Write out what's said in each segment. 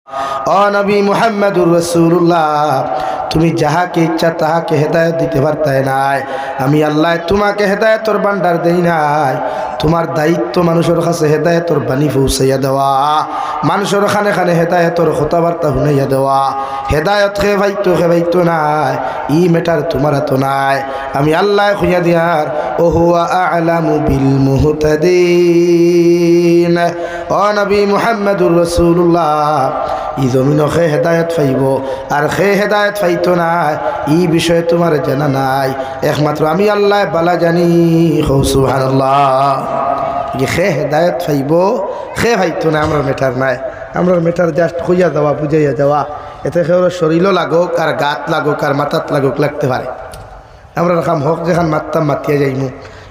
ও নবী মুহাম্মদুর রাসূলুল্লাহ, তুমি যাহাকে ইচ্ছা তাহাকে হেদায়েত দিতে পারতাই নাই। আমি আল্লাহ তোমাকে হেদায়েতর ভান্ডার দেই নাই। তোমার দায়িত্ব মানুষের কাছে হেদায়েতর বাণী পৌঁছাইয়া দেওয়া, মানুষের খানে খানে হেদায়েতর কথাবার্তা শুনাইয়া দেওয়া। হেদায়েত খেবাইতো নাই, ই মেটার তোমার তো নাই। আমি আল্লাহ খুঁজা দিয়ার ও হুয়া আ'লামু বিল মুহতাদিন। ও নবী মুহাম্মদুর রাসূলুল্লাহ, ই জমিন খে হেদায়ত পাইব আর খে হেদায়ত পাইতো না, ই বিষয়ে তোমার জানা নাই, একমাত্র আমি আল্লাহ বালা জানি। সুবহানাল্লাহ। খে হেদায়ত পাইব খে পাইতো না আমরা মেটার নাই। আমরা মেটার জাস্ট খুঁজা দেওয়া, বুঝাইয়া দেওয়া। এতে কেউ শরীরও লাগুক আর গাত লাগুক আর মাথাত লাগুক, লাগতে পারে। আমরা কাম হক যেখান মারতাম মাতিয়া যাইমু,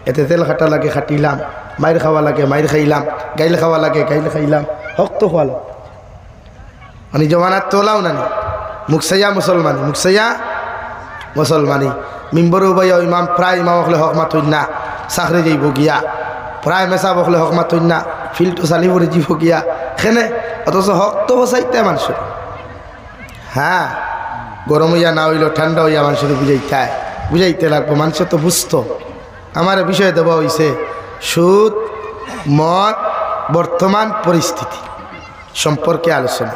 এতে তেল খাটা লাগে খাটিলাম, মাইর খাওয়া লাগে মাইর খাইলাম, গাইল খাওয়া লাগে গাইল খাইলাম, হক তো খোয়ালো। মানে জমানাত তোলাও নানি মুখসাইয়া মুসলমানি, মুখসাইয়া মুসলমানি। মিম্বরও ভাই ইমাম প্রায় ইমাম হলে হক মাতই না, চাকরি যাইব গিয়া। প্রায় মেসা বকলে হক মাতই না, ফিল্ডটো চালি পড়ে যাব গিয়া সেনে। অথচ হক তো বসাইতে মানুষের। হ্যাঁ, গরম হইয়া না হইল ঠান্ডা হইয়া মানুষের বুঝাইতে লাগবো। মানুষ তো বুঝতো। আমার বিষয় দেওয়া হয়েছে সুদ, মদ, বর্তমান পরিস্থিতি সম্পর্কে আলোচনা।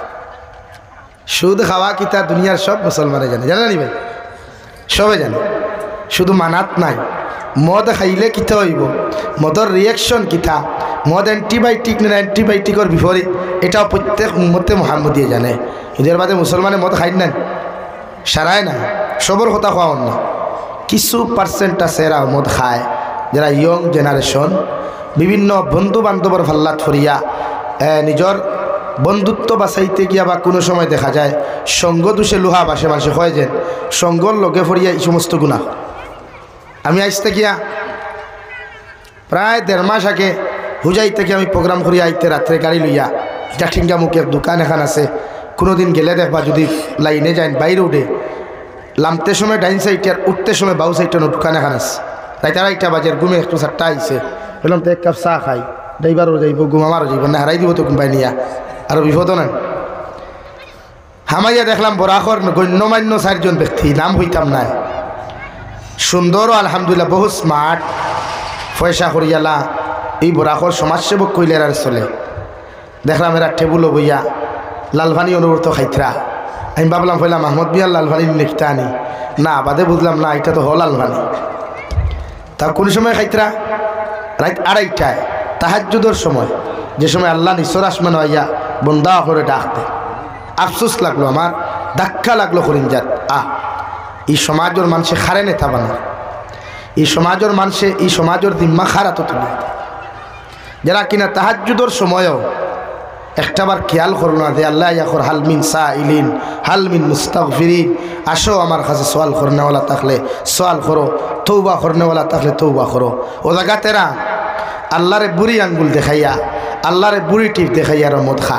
সুদ খাওয়া কিতা দুনিয়ার সব মুসলমানে জানে, জানে নি ভাই? সবে জানে, শুধু মানাত নাই। মদ খাইলে কিতা হইব, মদর রিয়েকশন কিতা, মদ অ্যান্টিবায়োটিক না অ্যান্টিবায়োটিকের বিপরীত, এটাও প্রত্যেক উম্মতে মুহাম্মদী জানে। এদের বাদে মুসলমানে মদ খাই না, সারায় না, সবর কথা খাওয়ান না। কিছু পার্সেন্ট আছে এরা মদ খায়, যারা ইয়ং জেনারেশন, বিভিন্ন বন্ধু বান্ধবর ফাল্লাত ফরিয়া নিজের বন্ধুত্ব বাঁচাইতে গিয়া বা কোনো সময় দেখা যায় সঙ্গ দোষে লোহা বাসে। মানুষে হয় যেন সঙ্গর লগে ফরিয়া এই সমস্ত গুণা। আমি আইসতে গিয়া প্রায় 1.5 মাস আগে হুজাই থেকে আমি প্রোগ্রাম করি আইতে, রাত্রে গাড়ি লইয়া জাঠিঙ্গা মুখের দোকান এখন আছে। কোনো দিন গেলে দেখবা যদি লাইনে যান বাইরে উঠে, লামতে সময় ডাইন সাইড আর উঠতে সময় বাউ সাইড দোকান এখন আছে। রাইতে 2:30 বাজের ঘুমে একটু 4টা আইসে, বললাম তো 1 কাপ চা খাই, ড্রাইভারও যাইব, ঘুমামারও যাইব না, হারাই দিব তো কোম্পাই নিয়া, আরও বিপদ নাই। হামাইয়া দেখলাম বরাখর গণ্যমান্য 4 জন ব্যক্তি, নাম হইতাম নাই, সুন্দরও আলহামদুলিল্লাহ বহু স্মার্ট, পয়সা করিয়ালা এই বরাখর সমাজসেবক কইলে আর চলে। দেখলাম এরা টেবুলও বইয়া লালভানি অনুভূত খাইতরা। আমি ভাবলাম হইলাম আহমদ বিয়ার লালভানি নেকটা আনি না, বাদে বুঝলাম না এটা তো হ লালভানি। তা কোন সময় খাইতরা? রাত 2:30টায় তাহাজ্জুদের সময়, যে সময় আল্লাহ নিচর আসমান হইয়া বন্দা করে ডাকতে। আফসোস লাগলো আমার, ধাক্কা লাগলো করিমজাত। এই সমাজের মানুষে খারে নেতা বানা, এই সমাজের মানুষে এই সমাজের দিম্মা খারা তো তুলে, যারা কিনা তাহাজ্জুদের সময়ও একটাবার খেয়াল করল না যে আল্লাহ ইয়াখর হালমিন সাইলিন হালমিন মুস্তাগফিরিন, আসো আমার কাছে সওয়াল করনেওয়ালা থাকলে সওয়াল করো, তৌবা করনেওয়ালা থাকলে তৌবা করো। ও জায়গা তেরা আল্লাহরে বুড়ি আঙ্গুল দেখাইয়া, আল্লাহরে বুড়ি টিপ দেখাইয়া আর মদ খা।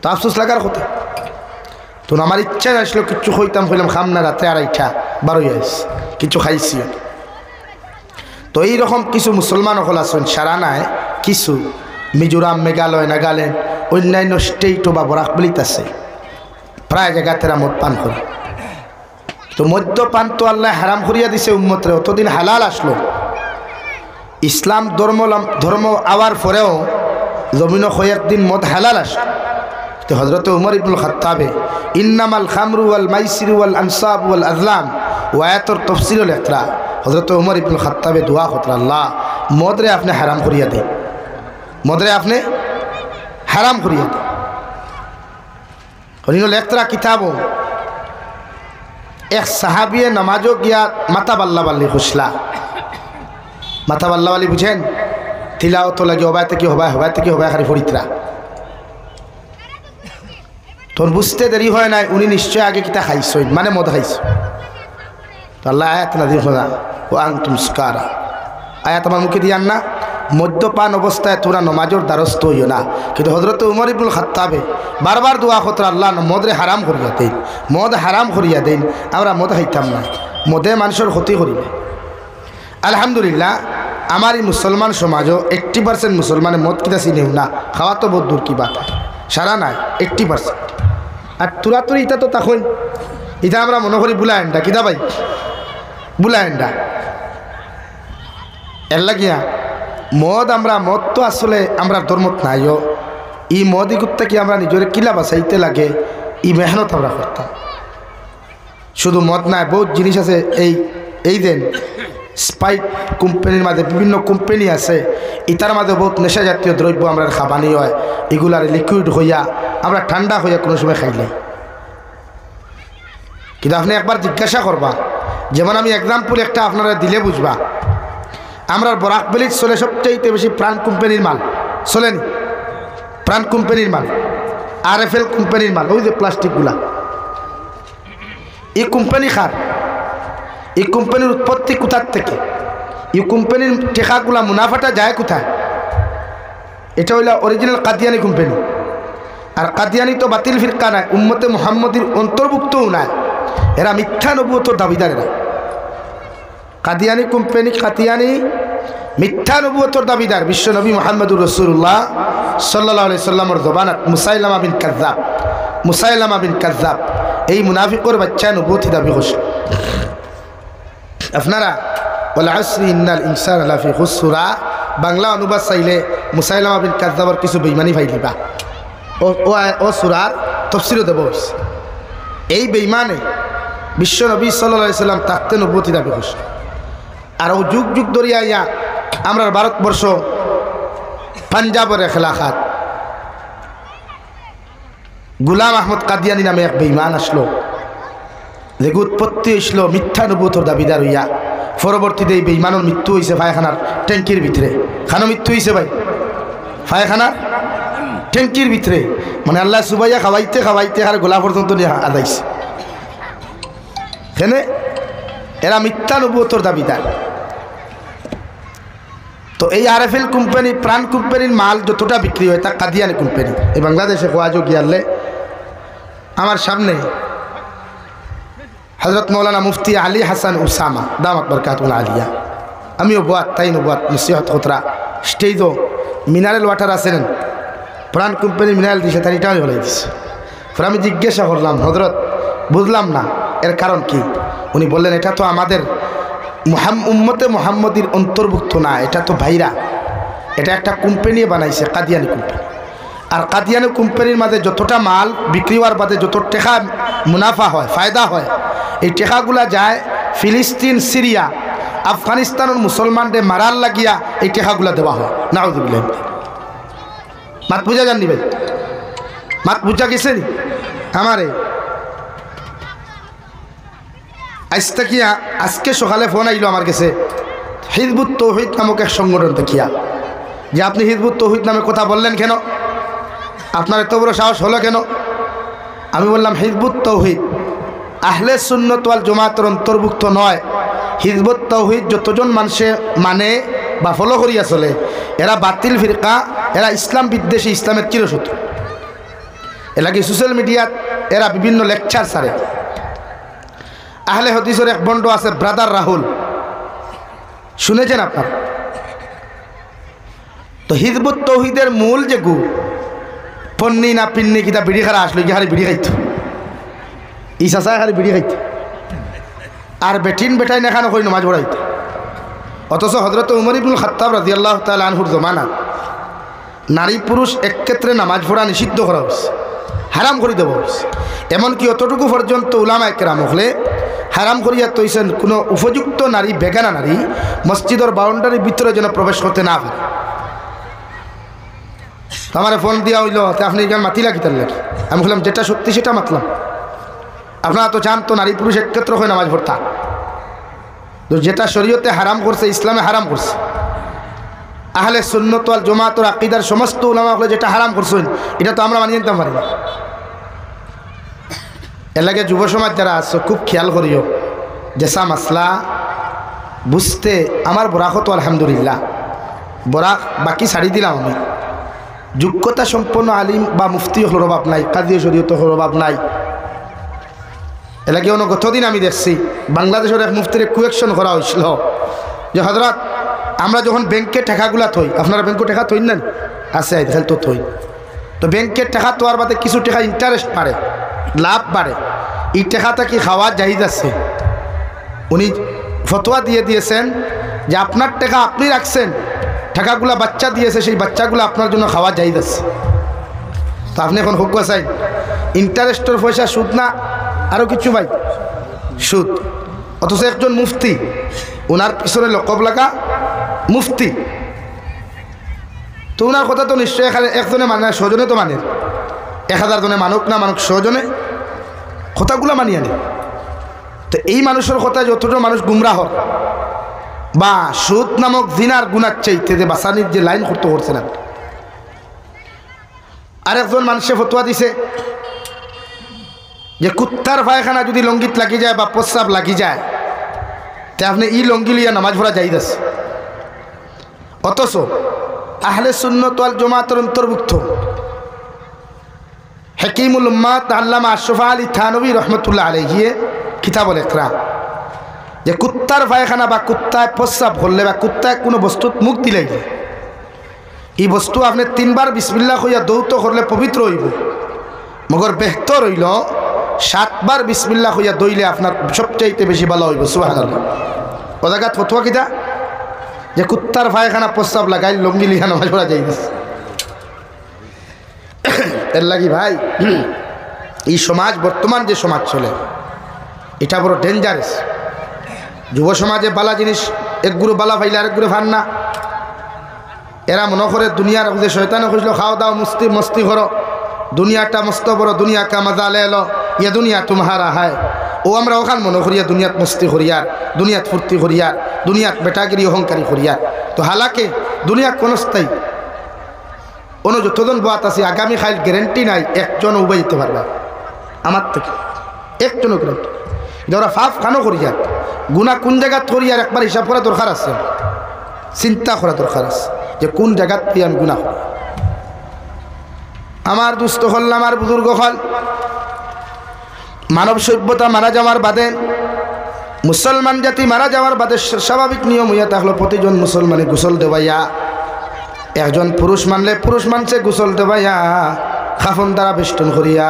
তো আফসোস লাগার কথা। তো আমার ইচ্ছা আসলো কিছু হইতাম, হইলাম খাম না, রাতে 2:30 12 কিছু খাইছি। তো এইরকম কিছু মুসলমান হল আছেন, সারা নাই কিছু মিজোরাম, মেঘালয়, নাগাল্যান্ড, অন্যান্য স্টেটও বা বরাক বলিত আছে, প্রায় জায়গা তেরা মদ পান করে। তো মদ্যপান তো আল্লাহ হারাম করিয়া দিছে উম্মতরে, অতদিন হালাল আসলো। ইসলাম ধর্ম আওয়ার পরেও জমিন কয়েকদিন মদ হালাল আসলো। তো হযরত উমর ইবনুল খাত্তাবে ইন্নামাল খামরু ওয়াল মাইসিরু ওয়াল আনসাব ওয়াল আজলাম ওয়ায়াতর তফসিরুল ইকরা, হযরত উমর ইবনুল খাত্তাবে দোয়া করতেন, আল্লাহ মদরে আপনি হারাম করিয়া দেন, মদরে আপনি হারাম করিয়া দেন। হরিনুল ইকরা কিতাবও এক সাহাবিয়ে নামাজও গিয়া মাতা বাল্লা বাল্লি খুশলা। মাথা বাল্লা বাল্লি বুঝেন? তিলাওয়াত লাগে হবাই থেকে হবাই খালি ফরিতরা। তোর বুঝতে দেরি হয় নাই, উনি নিশ্চয় আগে কিতা খাইছেন, মানে মদ খাইছ। তো আল্লাহ আয়াত নাযিল করা, ও আনতুম সুকারা, আয়াত আমার মুখে দিয়ান না, মদ্যপান অবস্থায় তোরা নমাজের দ্বারস্থ হইও না। কিন্তু হযরত উমর ইবনুল খাত্তাবে বারবার দোয়া করতেন, আল্লাহ মদরে হারাম করিয়া দেন, মদ হারাম করিয়া দেন। আমরা মদ খাইতাম না, মদে মানুষের ক্ষতি করিবে। আলহামদুলিল্লাহ আমার এই মুসলমান সমাজও 80% মুসলমানে মদ কিতা চিনেও না, খাওয়া তো বহুত দূর কি বাত। সারা নাই 80%। আর তুরাতুরি এটা তো তখন এটা আমরা মনে করি বুলায়েন্ডা কিদা ভাই বুলায়েন্ডা এর লাগিয়া মদ মদ তো আসলে আমরা ধর্মত নাইও ই মদ করতে কি আমরা নিজের কিলা বাঁচাইতে লাগে ই মেহনত আমরা করতাম। শুধু মদ নাই বহুত জিনিস আছে এই দেন স্পাইট কোম্পানির মাঝে বিভিন্ন কোম্পানি আছে ইতার মাঝে বহুত নেশা জাতীয় দ্রব্য আমরা খাবানি হয় এগুলার লিকুইড হইয়া আমরা ঠান্ডা হইয়া কোনো সময় খাইলে। কিন্তু আপনি একবার জিজ্ঞাসা করবা যেমন আমি এক্সাম্পল একটা আপনারা দিলে বুঝবা আমরা বরাক বেলিজ চলে সবচাইতে বেশি প্রাণ কোম্পানির মাল চলেনি প্রাণ কোম্পানির মাল RFL কোম্পানির মাল ওই যে প্লাস্টিকগুলা এই কোম্পানি খার এই কোম্পানির উৎপত্তি কোথার থেকে এই কোম্পানির টেকাগুলা মুনাফাটা যায় কোথায় এটা হইল অরিজিনাল কাদিয়ানি কোম্পানি। আর কাদিয়ানি তো বাতিল ফিরকা নাই উম্মতে মুহাম্মদীর অন্তর্ভুক্তও নাই এরা মিথ্যা নবুয়তের দাবিদার এরা কাদিয়ানি কোম্পানি কাদিয়ানি মিথ্যা নবুয়তের দাবিদার বিশ্ব নবী মুহাম্মদুর রাসূলুল্লাহ সাল্লাল্লাহু আলাইহি সাল্লামের জবানত মুসাইলামা বিন কাযযাব এই মুনাফিকর বাচ্চা নবুয়তি দাবি করছে। আপনারা ওয়াল আসরি ইন্নাল ইনসানা লাফি খুসরা বাংলা অনুবাদ চাইলে মুসাইলামা বিন কাযযাবের কিছু বেঈমানি ফাইলিবা ও সূরার তাফসীরও দেব। এই বেঈমানে বিশ্ব নবী সাল্লাল্লাহু আলাইহি সাল্লাম তাকতে নবুয়তি দাবি করছে। আর ও যুগ যুগ ধরিয়া ইয়া আমরা ভারতবর্ষ পাঞ্জাবের এলাকাত গুলাম আহমদ কাদিয়ানি নামে এক বেঈমান আসলো যে উৎপত্তি হয়েছিল মিথ্যা নবুয়তের দাবিদার হইয়া পরবর্তীতে এই বেঈমানের মৃত্যু হয়েছে পায়খানার ট্যাঙ্কির ভিতরে খানো মৃত্যু হয়েছে ভাই পায়খানার ট্যাঙ্কির ভিতরে মানে আল্লাহ সুবাইয়া খাওয়াইতে খাওয়াইতে আর গোলা পর্যন্ত নিয়ে আদাইছে কেন এরা মিথ্যা নবুয়তের দাবিদার। তো এই RFL কোম্পানি প্রাণ কোম্পানির মাল যতটা বিক্রি হয় তা কাদিয়ানি কোম্পানি এই বাংলাদেশে খোয়াজো গিয়ালে আমার সামনে হযরত মৌলানা মুফতি আলী হাসান উসামা দামাত বরকাতুল আলিয়া আমিও বাত তাই নবাত নসিহত খতরা স্টেজও মিনারেল ওয়াটার আছেন প্রাণ কোম্পানি মিনারেল দিছে তার এটাও বলে দিছে। পরে আমি জিজ্ঞাসা করলাম হযরত বুঝলাম না এর কারণ কি? উনি বললেন এটা তো আমাদের উম্মতে মুহাম্মদীর অন্তর্ভুক্ত না এটা তো ভাইরা এটা একটা কোম্পানি বানাইছে কাদিয়ানি কোম্পানি। আর কাদিয়ানি কোম্পানির মাঝে যতটা মাল বিক্রি হওয়ার বাদে যত টাকা মুনাফা হয় ফায়দা হয় এই টাকাগুলা যায় ফিলিস্তিন সিরিয়া আফগানিস্তানের মুসলমানদের মারার লাগিয়া এই টাকাগুলা দেওয়া হয়। নাউযুবিল্লাহ মাত বুঝা জাননি ভাই মাত বুঝা গেছে নি আমারে আজকে সকালে ফোন আইলো আমার কাছে হিজবুত তৌহিদ নামক এক সংগঠন দেখিয়া যে আপনি হিজবুত তৌহিদ নামে কথা বললেন কেন আপনার এত বড় সাহস হলো কেন? আমি বললাম হিজবুত তৌহিদ আহলে সুন্নাত ওয়াল জামাতের অন্তর্ভুক্ত নয়। হিজবুত তৌহিদ যতজন মানুষে মানে বা ফলো করিয়া চলে এরা বাতিল ফিরকা এরা ইসলাম বিদ্বেষী ইসলামের চিরশত্রু। এলাকি সোশ্যাল মিডিয়াত এরা বিভিন্ন লেকচার ছাড়ে। আহলে হাদিসের এক বন্ড আছে ব্রাদার রাহুল শুনেছেন আপনার? তো হিজবুত তৌহিদের মূল যে গু পন্নি না পিন্নি কিতা বিড়ি খারা আসলো কি হারি বিড়ি খাইতো ইসাসায় হারি বিড়ি খাইতো আর বেটিন বেটাই নেখানো কই নামাজ পড়াইতো। অথচ হযরত উমর ইবনুল খাত্তাব রাদিয়াল্লাহু তাআলা আনহুর জমানা নারী পুরুষ এক ক্ষেত্রে নামাজ পড়া নিষিদ্ধ করা হয়েছে হারাম করে দেওয়া হয়েছে। এমনকি অতটুকু পর্যন্ত উলামায়ে কেরাম হলে হারাম করিয়া তৈছেন কোনো উপযুক্ত নারী বেগানা নারী মসজিদের বাউন্ডারির ভিতরে যেন প্রবেশ করতে না পারে। আমার ফোন দেওয়া হইল আপনি এখানে মাতিলা কিতার লাগে? আমি বললাম যেটা সত্যি সেটা মাতলাম। আপনারা তো জানতো নারী পুরুষ একত্র হয়ে নামাজ পড়তা তো যেটা শরীয়তে হারাম করছে ইসলামে হারাম করছে আহলে সুন্নাত ওয়াল জামাতের আকীদার সমস্ত উলামা হলে যেটা হারাম করছেন এটা তো আমরা মানিয়ে নিতে পারি না। এর লাগে যুব সমাজ যারা আছে খুব খেয়াল করিও যেসা মাসলা বুঝতে আমার বরাকত আলহামদুলিল্লাহ বরাক বাকি ছাড়ি দিলাম আমি যোগ্যতা সম্পন্ন আলিম বা মুফতি হল অভাব নাই কাজী শরীয়ত হল অভাব নাই। এলাকি অন্য গতদিন আমি দেখছি বাংলাদেশের এক মুফতির কুয়েকশন করা হয়েছিল যে হযরত আমরা যখন ব্যাংকে টাকাগুলা থই আপনারা ব্যাংকে টাকা থই না আছে আজকাল তো থই তো ব্যাংকের টাকা তোয়ার বাদে কিছু টাকা ইন্টারেস্ট বাড়ে, লাভ বাড়ে, এই টাকাটা কি খাওয়া জাহিজ আছে? উনি ফতোয়া দিয়ে দিয়েছেন যে আপনার টাকা আপনি রাখছেন, টাকাগুলা বাচ্চা দিয়েছে, সেই বাচ্চাগুলো আপনার জন্য খাওয়া জাহিজ আছে। তো আপনি এখন হোক চাই ইন্টারেস্টের পয়সা সুদ না আরও কিছু ভাই সুদ, অথচ একজন মুফতি, ওনার পিছনে লকব লাগা মুফতি, তো ওনার কথা তো নিশ্চয়ই এখানে একজনে মানে সজনে তো মানে 1000 জনে মানুক না মানুক সজনে কথাগুলো মানিয়ে আনে। তো এই মানুষের কথা যতটা মানুষ গুমরাহ বা সুদ নামক জিনার গুণার চাইতে যে বাসানির যে লাইন করতে করছে না। আরেকজন মানুষে ফতোয়া দিছে যে কুত্তার পায়খানা যদি লঙ্গিত লাগি যায় বা প্রস্রাব লাগি যায় তে আপনি ই লঙ্গি লিয়া নামাজ পড়া জায়েজ আছে। অথচ আহলে সুন্নাত ওয়াল জামাতের অন্তর্ভুক্ত হাকিমুল উম্মাত আল্লামা আশরাফ আলী থানভী রহমতুল্লাহ আলাইহি কিতাবুল ইকরাম যে কুত্তার পায়খানা বা কুত্তায় প্রস্রাব করলে বা কুত্তায় কোনো বস্তুত মুখ দিলে এই বস্তু আপনি 3 বার বিসমিল্লাহ কইয়া দৌত করলে পবিত্র হইব, মগর বেহতর হইল 7 বার বিসমিল্লাহ কইয়া দইলে আপনার সবচাইতে বেশি ভালো হইব। সুবহানাল্লাহ। ও জায়গাত ফতোয়া কিটা যে কুত্তার পায়খানা প্রস্রাব লাগাই লঙ্গি লিখা নামাজ পড়া যাই এর লাগি ভাই এই সমাজ বর্তমান যে সমাজ চলে এটা বড় ডেঞ্জারাস। যুব সমাজে বালা জিনিস একগুরু বালা ফাইলে আরেকগুরু ফান না। এরা মনে করে দুনিয়ার যে শয়তানে খুঁজলো খাও দাও মস্তি মস্তি করো, দুনিয়াটা মস্ত বড়, দুনিয়া কা মজা লে লো, ইয়ে দুনিয়া তোমারা হায়। ও আমরা ওখান মনে করিয়া দুনিয়াত মস্তি করিয়ার, দুনিয়াত ফুর্তি করিয়ার, দুনিয়াত বেটাগিরি অহংকারী করিয়ার। তো হালাকে দুনিয়া কোনস্থায়ী অন্য যতজন বাত আছে আগামী খাইল গ্যারেন্টি নাই একজন উবে যেতে পারবে আমার থেকে, একজনও গ্যারেন্টি। যারা ফাফ খানো করিয়ার গুণা কোন জায়গাত করিয়ার একবার হিসাব করা দরকার আছে, চিন্তা করা দরকার আছে যে কোন জায়গাত পেয়ে আমি গুণা করি। আমার দুস্থ হল আমার বুজুর্গ হল মানব সভ্যতা মারা যাওয়ার বাদে, মুসলমান জাতি মারা যাওয়ার বাদে স্বাভাবিক নিয়ম হইয়া থাকলো প্রতিজন মুসলমানে গোসল দেবাইয়া, একজন পুরুষ মানলে পুরুষ মানছে গোসল দেবাইয়া খাফন দ্বারা বেষ্টন করিয়া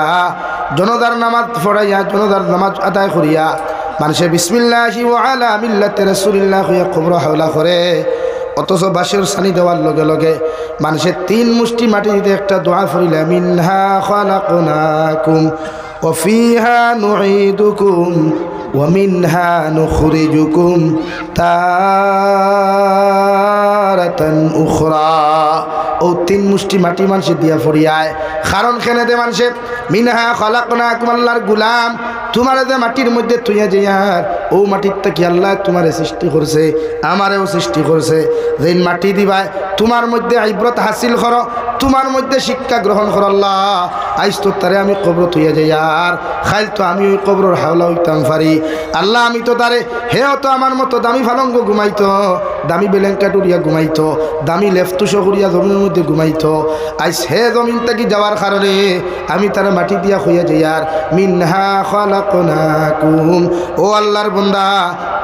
জনদার নামাজ পড়াইয়া জনদার নামাজ আদায় করিয়া মানুষে বিসমিল্লাহি ওয়া আলা মিল্লাতি রাসূলিল্লাহ হইয়া কবর হাওলা করে। অথচ বাঁশের সানি দেওয়ার লগে লগে মানুষের 3 মুষ্টি মাটি দিতে একটা দোয়া পড়িলা মিনহা খালাকনাকুম ওয়া ফিহা নুঈদুকুম ওয়া মিনহা নুখরিজুকুম তারাতান উখরা। ও 3 মুষ্টি মাটি মানুষে দিয়া ফরিয়ায় কারণ খেনে দে মানুষে মিনহা খালাকনাকুম আল্লাহর গুলাম তোমারে যে মাটির মধ্যে তুইয়া যাইয়ার ও মাটির থেকে আল্লাহ তোমারে সৃষ্টি করছে আমারেও সৃষ্টি করছে। যেই মাটি দিবাই তোমার মধ্যে ইবরত হাসিল করো, তোমার মধ্যে শিক্ষা গ্রহণ করো। আল্লাহ আইস তো তারে আমি কবর তুইয়া যাইয়ার খাইল তো আমি ওই কবরের হাওলা হইতাম পারি। আল্লাহ আমি তো তারে হেও তো আমার মতো দামি ফালঙ্গ ঘুমাইতো, দামি বেলেঙ্কাট উড়িয়া ঘুমাইতো, দামি লেফতুসো করিয়া জমিনের মধ্যে ঘুমাইতো। আইস হে জমিন থেকে যাওয়ার কারণে আমি তারা মাটি দিয়া হইয়া যাইয়ার মিনহা খালাকনাকুম। ও আল্লাহর বান্দা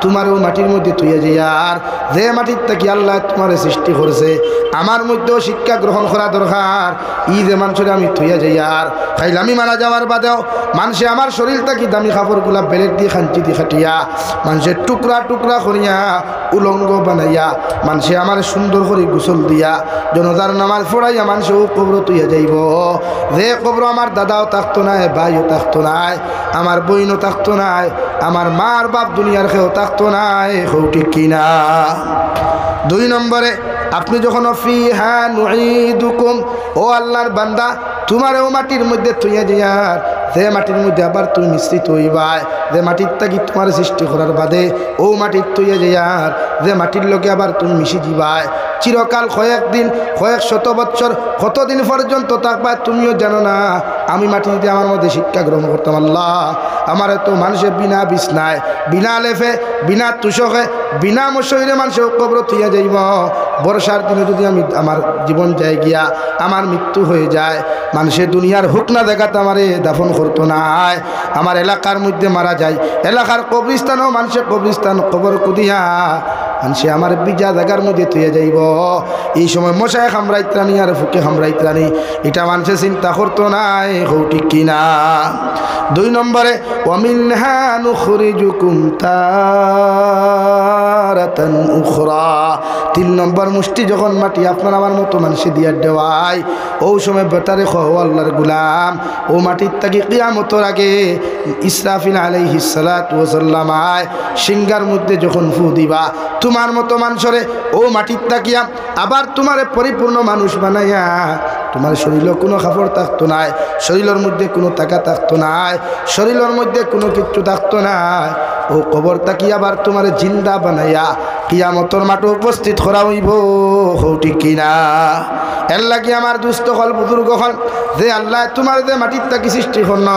তোমারও মাটির মধ্যে তুইয়া যাইয়ার যে মাটির থেকে আল্লাহ তোমার সৃষ্টি করেছে আমার মধ্যেও শিক্ষা গ্রহণ করা দরকার। ই যে মানুষের আমি তুইয়া যাইয়ার খাইলে আমি মারা যাওয়ার বাদেও মানুষে আমার শরীর থেকে দামি কাপড়গুলা বেলেট দিয়ে খাঞ্চি দিয়ে খাটিয়া মানুষের টুকরা টুকরা করিয়া উলঙ্গ বানাইয়া মানুষে আমার সুন্দর করে গোসল দিয়া জনতার নামাজ পড়াইয়া মানুষেও কবর তুইয়া যাইব। যে কবর আমার দাদাও থাকতো নাই, ভাইও থাকতো নাই, আমার বইনও থাকতো নাই, আমার মার বাপ দুনিয়ার কেউ থাকতো নাই। ঠিক কিনা? 2 নম্বরে আপনি যখন ফিহা নুঈদুকুম ও আল্লাহর বান্দা তোমারও মাটির মধ্যে তুইয়া যাইয়ার যে মাটির মধ্যে আবার তুমি মিশ্রিত হইবাই, যে মাটির তাকি তোমার সৃষ্টি করার বাদে ও মাটির তুইয়া যাইয়ার যে মাটির লোকে আবার তুমি মিশি দিবাই চিরকাল কয়েকদিন কয়েক শত বৎসর কতদিন পর্যন্ত থাকবা তুমিও জানো না। আমি মাটি দিতে আমার মধ্যে শিক্ষা গ্রহণ করতাম। আল্লাহ আমার তো মানুষের বিনা বিছনায় বিনা লেফে বিনা তুষকে বিনা মশইরে মানুষের কবর তুইয়া যাইব। বর্ষার দিনে যদি আমি আমার জীবন যায় গিয়া আমার মৃত্যু হয়ে যায় মানুষের দুনিয়ার হুক না দেখাতে আমারে দাফন করতো নাই। আমার এলাকার মধ্যে মারা যায় এলাকার কবরস্থানও মানুষের কবরস্থান কবর কুদিয়া মানুষে আমার বিজা জায়গার মধ্যে তুইয়া যাইব। এই সময় মশায় খামরাইত্রানি আর ফুকে খামরাইত্রানি, এটা মানুষে চিন্তা করতো নাই। ঠিক কিনা? 2 নম্বরে ওয়ামিনহা নুখরিজুকুম তারাতান উখরা। 3 নম্বর মুষ্টি যখন মাটি আপনার আমার মতো মানুষে দিয়া দেওয়ায়, ও সময় বেটারে খো আল্লাহর গুলাম, ও মাটির তাকে কিয়ামতের আগে ইসরাফিল আলাইহিস সালাতু ওয়াস সালাম সিংহার মধ্যে যখন ফু দিবা, তোমার মতো মানুষরে ও মাটির তাকিয়া আবার তোমারে পরিপূর্ণ মানুষ বানাইয়া, তোমার শরীরে কোনো কাপড় থাকতো নাই, শরীরের মধ্যে কোনো টাকা থাকতো নাই, শরীরের মধ্যে কোনো কিছু থাকতো নাই, ও কবর তাকিয়া আবার তোমার জিন্দা বানাইয়া কিয়ামতের মাঠে উপস্থিত করা হইব। ঠিক কিনা? এর লাগি আমার দুস্থ হল বুজুর্গ হল যে আল্লাহ তোমার যে মাটির তাকি সৃষ্টি করল,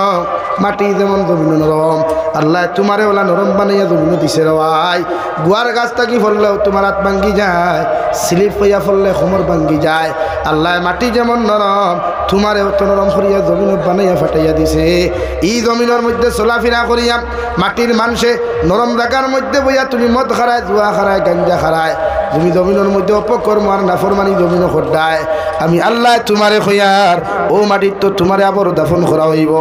মাটি যেমন জমিন নরম, আল্লাহ তোমারে ওলা নরম বানাইয়া জমিন দিছে রওয়াই। গুয়ার গাছ থাকি ফললেও তোমার হাত ভাঙ্গি যায়, স্লিপ হইয়া ফললে কোমর ভাঙ্গি যায়। আল্লাহ মাটি যেমন নরম, তোমারে অত নরম করিয়া জমিন বানাইয়া ফাটাইয়া দিছে। এই জমিনের মধ্যে চলাফেরা করিয়া মাটির মানুষে নরম জায়গার মধ্যে বইয়া তুমি মদ খারায়, জুয়া খারায়, গাঞ্জা খারায়, তুমি জমিনের মধ্যে অপকর্ম আর নাফরমানি জমিন খড্ডায়। আমি আল্লাহ তোমারে খয়ার ও মাটির তো তোমারে আবার দাফন করা হইব।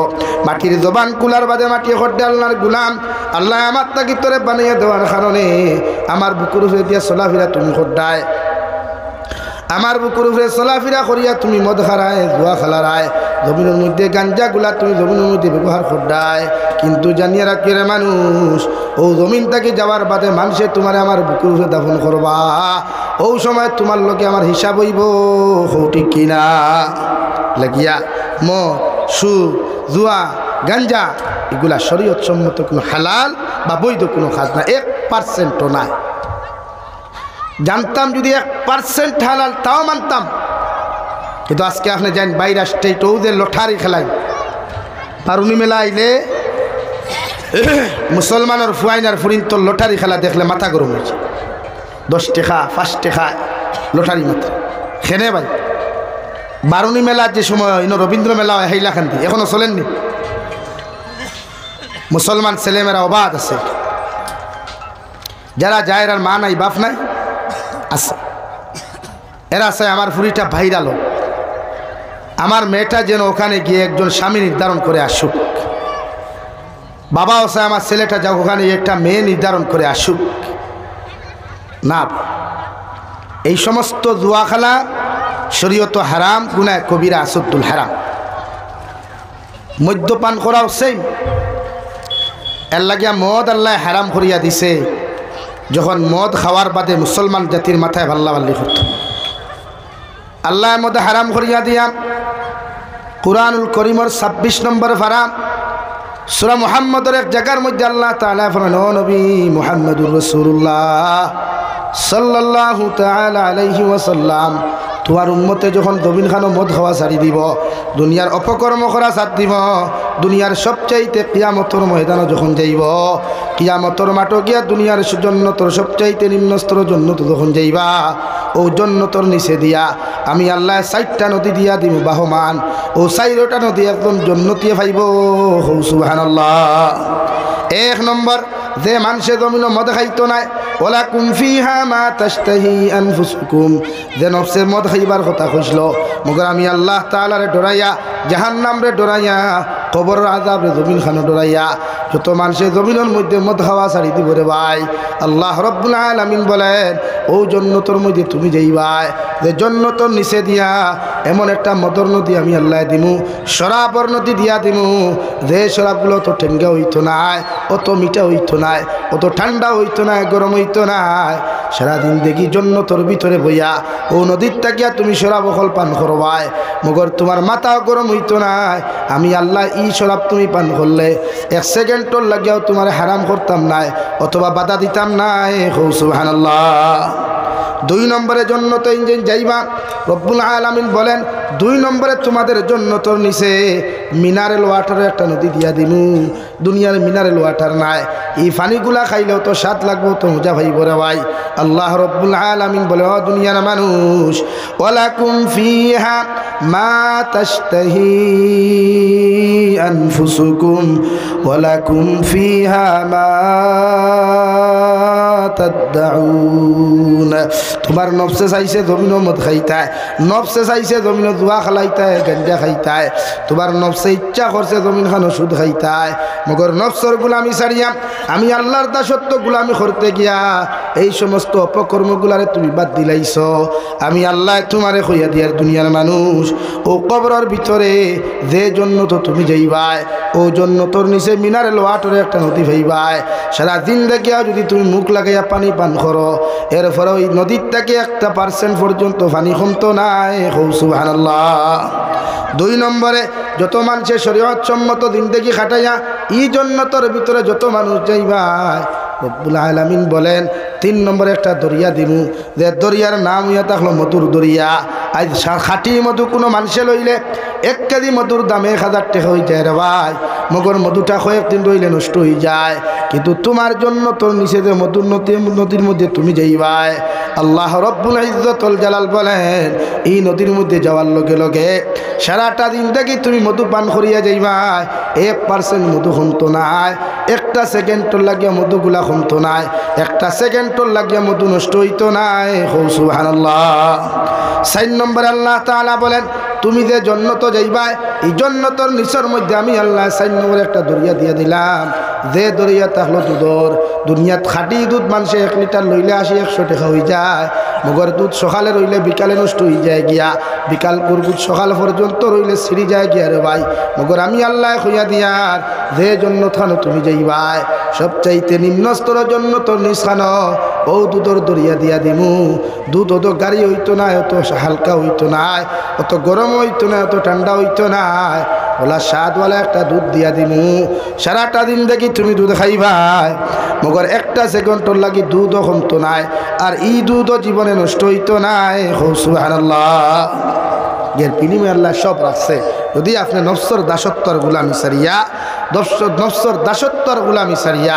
মাটির জবান কুলার বাদে মাটি খড্ডে আল্লাহর গুলাম, আল্লাহ আমার তাকি তোরে বানাইয়া দেওয়ার কারণে আমার বুকুর উপরে দিয়া চলাফেরা তুমি খড্ডায়, আমার বুকুর উপরে চলাফেরা করিয়া তুমি মদ খারায়, জুয়া খেলারায়, জমিনের মধ্যে গাঞ্জা গুলা তুমি জমিনের মধ্যে ব্যবহার করডায়। কিন্তু জানিয়ে রাখি রে মানুষ, ও জমিন থেকে যাওয়ার বাদে মানুষে তোমার আমার বুকুর উপরে দাফন করবা, ও সময় তোমার লোকে আমার হিসাব হইব। ঠিক কিনা? লাগিয়া মদ, সুদ, জুয়া, গাঞ্জা এগুলা শরীয়ত সম্মত কোনো হালাল বা বৈধ কোনো কাজ না, 1% নাই। জানতাম যদি 1% হালাল তাও মানতাম, কিন্তু আজকে আপনি জানেন বাইরে স্টেটও যে লটারি খেলাই, পারুনি মেলা আইলে মুসলমানের ফুয়াইনার ফুরিন তো লটারি খেলা দেখলে মাথা গরম হয়েছে। 10 টাকা 5 টাকা লটারি মাত্র খেনে ভাই। বারুনি মেলার যে সময় রবীন্দ্র মেলা হয় হাইলাকান্দি এখনো চলেননি। মুসলমান ছেলেমেয়েরা অবাধ আছে, যারা যায় আর মা নাই বাপ নাই আছে, এরা আছে আমার ফুরিটা ভাইরাল, আমার মেয়েটা যেন ওখানে গিয়ে একজন স্বামী নির্ধারণ করে আসুক, বাবা আছে আমার ছেলেটা যা ওখানে একটা মেয়ে নির্ধারণ করে আসুক। না, এই সমস্ত জুয়া খেলা শরীয়ত হারাম, গুনাহ কবিরা আসুদ্দুল হারাম। মদ্যপান করাও সেম, এর লাগিয়া মদ আল্লাহ হারাম করিয়া দিছে। যখন মদ খাওয়ার বাদে মুসলমান জাতির মাথায় ভাল্লা ভাল্লি করত, আল্লাহ মদ হারাম করিয়া দিয়া কুরআনুল করিমর 26 নম্বর পারা সূরা মুহাম্মদের এক জায়গার মধ্যে আল্লাহ তাআলা ফরমান, ও নবী মুহাম্মদুর রাসূলুল্লাহ সাল্লাল্লাহু তাআলা আলাইহি ওয়াসাল্লাম, তোমার উম্মতে যখন জমিন খানো মদ খাওয়া ছাড়ি দিব, দুনিয়ার অপকর্ম করা ছাড় দিব, দুনিয়ার সবচাইতে কিয়ামতের ময়দানে যখন যাইব, কিয়ামতের মাঠে গিয়া দুনিয়ার জন্নতর সবচাইতে নিম্নস্তর জন্নত যখন যাইবা, ও জন্নতর নিচে দিয়া আমি আল্লাহ 4টা নদী দিয়া দিব বাহমান, ও 4টা নদী একদম জন্নতিয়ে পাইব। সুবহানাল্লাহ। 1 নম্বর, যে মানুষে জমিন মদ খাইতো নাই, ওয়ালাকুম ফিহা মা তাশতাহি আনফুসুকুম, যে নফসে মদ খাইবার কথা কইছিল, মগর আমি আল্লাহ তাআলারে ডরাইয়া, জাহান্নামরে ডরাইয়া, কবরের আযাবরে জমিন খানো ডরাইয়া যত মানুষে জমিনের মধ্যে মদ খাওয়া ছাড়ি দিব রে ভাই, আল্লাহ রব্বুল আলামিন বলেন, ও জন্নতর মধ্যে তুমি যাইবাই, যে জন্নতর নিচে দিয়া এমন একটা মদর নদী আমি আল্লাহ দিমু, শরাবর নদী দিয়া দিমু, যে শরাবগুলো তো ঠেঙ্গা হইতো নাই, অত মিঠা হইতো নাই, অত ঠান্ডা হইতো না, গরম হইতো না, সারাদিন দেখি জন্নতর ভিতরে বইয়া ও নদীর তাকিয়া তুমি শরাব অকল পান করবাই, মগর তোমার মাথা গরম হইতো না। আমি আল্লাহ ই শরাব তুমি পান করলে 1 সেকেন্ডর লাগিয়াও তোমার হারাম করতাম নাই, অথবা বাধা দিতাম নাই। সুবহানাল্লাহ। 2 নম্বরে জন্নত ইঞ্জিন যাইবা, রব্বুল আলামিন বলেন 2 নম্বরে তোমাদের জন্নতর নিচে মিনারেল ওয়াটারের একটা নদী দিয়া দিমু, দুনিয়ার মিনারেল ওয়াটার নাই, এই পানিগুলা খাইলেও তো স্বাদ লাগবো, তো মজা ভাইব রে ভাই। আল্লাহ রব্বুল আলামিন বলে, ও দুনিয়ার মানুষ, ওয়ালাকুম ফিহা মা তাশতাহি আনফুসুকুম ওয়ালাকুম ফিহা মা تدعون তোমার নফসে চাইছে জমিন মদ খাইতায় নফসে চাইছে জমিন জুয়া খালাইতায় গাঞ্জা খাইতায় তোমার নফসে ইচ্ছা করছে জমিন খানো সুদ খাইতায় মগর নফসর গুলামি ছাড়িয়া আমি আল্লাহর দাসত্ব গুলামি করতে গিয়া এই সমস্ত অপকর্মগুলারে তুমি বাদ দিলাইছ আমি আল্লাহ তোমারে কইয়া দিয়ার দুনিয়ার মানুষ ও কবরের ভিতরে যে জন্য তো তুমি যাইবাই ও জন্য তোর নিচে মিনারেল ওয়াটারে একটা নদী ভাইবাই সারা দিন দেখিয়া যদি তুমি মুখ লাগাইয়া পানি পান করো এরপরে ওই নদীর থেকে 1% পর্যন্ত পানি কমতো নাই সুবহানাল্লাহ। 2 নম্বরে যত মানুষের শরীয়ত সম্মত জিন্দেগি খাটাইয়া এই জন্নতর ভিতরে যত মানুষ যাইবাই রব্বুল আলামিন বলেন 3 নম্বরে একটা দরিয়া দিমু যে দরিয়ার নাম হইয়া থাকলো মধুর দরিয়া। আজ খাঁটি মধু কোনো মানুষে লইলে 1 কেজি মধুর দাম 1000 টাকা হয়ে যায় রে ভাই মগর মধুটা কয়েকদিন রইলে নষ্ট হয়ে যায় কিন্তু তোমার জন্য তোর নিচে যে মধুর নদীর মধ্যে তুমি যাইবাই আল্লাহ রব্বুল ইজ্জতুল জালাল বলেন এই নদীর মধ্যে যাওয়ার লগে লগে সারাটা দিন থেকে তুমি মধু পান করিয়া যাইবাই 1% মধু কমতো নাই একটা সেকেন্ডর লাগিয়া মধুগুলা কমতো নাই একটা সেকেন্ডর লাগিয়া মধু নষ্ট হইতো নাই সুবহানাল্লাহ। 4 নম্বরে আল্লাহ তাআলা বলেন তুমি যে জন্নত যাইবাই এই জন্নতর নিচের মধ্যে আমি আল্লাহ 4 নম্বরে একটা দরিয়া দিয়ে দিলাম যে দরিয়া তাহলো দুধর দুনিয়াত খাঁটি দুধ মানুষে 1 লিটার লইলে 80-100 টাকা হয়ে যায় মগর দুধ সকালে রইলে বিকালে নষ্ট হয়ে যায় গিয়া বিকাল দুধ সকাল পর্যন্ত রইলে ছিঁড়ি যায় গিয়া রে ভাই মগর আমি আল্লাহ কইয়া দিয়ার যে জন্নত খানো তুমি যাইবাই সবচাইতে নিম্ন স্তরের জন্নতর নিচ খানো ও দুধর দরিয়া দিয়া দিমু দুধ অত গাড়ি হইতো না অত হালকা হইতো না অত গরম হইতো না অত ঠান্ডা হইতো না ওলা স্বাদওয়ালা একটা দুধ দিয়া দিমু সারাটা দিন দেখি তুমি দুধ খাইবাই মগর একটা সেকেন্ডর লাগি দুধও কমতো নাই আর এই দুধও জীবনে নষ্ট হইতো নাই সুবহানাল্লাহ। এর বিনিময়ে আল্লাহ সব রাখছে যদি আপনি নফসর দাসত্বর গুলামি সারিয়া নফসর দাসত্বর গুলামি সারিয়া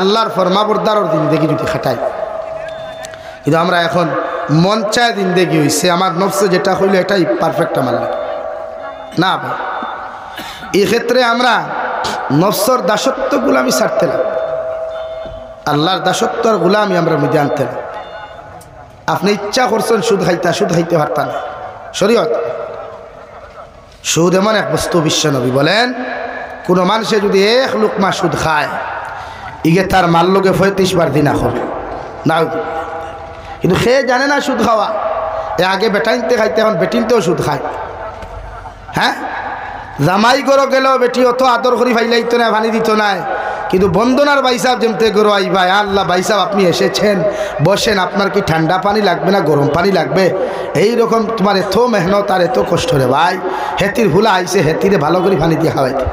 আল্লাহর ফরমাবরদারর জিন্দেগি যদি খাটাই কিন্তু আমরা এখন মন চায় জিন্দেগি হইছে আমার নফসে যেটা হইলো এটাই পারফেক্ট আমার না ভাই এই ক্ষেত্রে আমরা নফসর দাসত্ব গুলামি ছাড়তে না আল্লাহর দাসত্বর গুলামি আমরা মধ্যে আনতে না আপনি ইচ্ছা করছেন সুদ খাইতে পারতাম না শরীয়ত সুদ এমন এক বস্তু বিশ্বনবী বলেন কোন মানুষে যদি 1 লুকমা সুদ খায় ইগে তার মাল লোকে 35 বার দিন এখন না কিন্তু সে জানে না সুদ খাওয়া আগে বেটাইনতে খাইতে এখন বেটিনতেও সুদ খায় হ্যাঁ জামাই গরো গেল বেটি অত আদর করি ফাইলাইতো না পানি দিত না কিন্তু বন্দনার ভাইসাব যেমতে গরো আইবাই আল্লাহ ভাইসাব আপনি এসেছেন বসেন আপনার কি ঠান্ডা পানি লাগবে না গরম পানি লাগবে এইরকম তোমার এত মেহনত আর এত কষ্ট রে ভাই হেতির ভুলা আইসে হেতিরে ভালো করে পানি দিয়ে খাওয়াইতে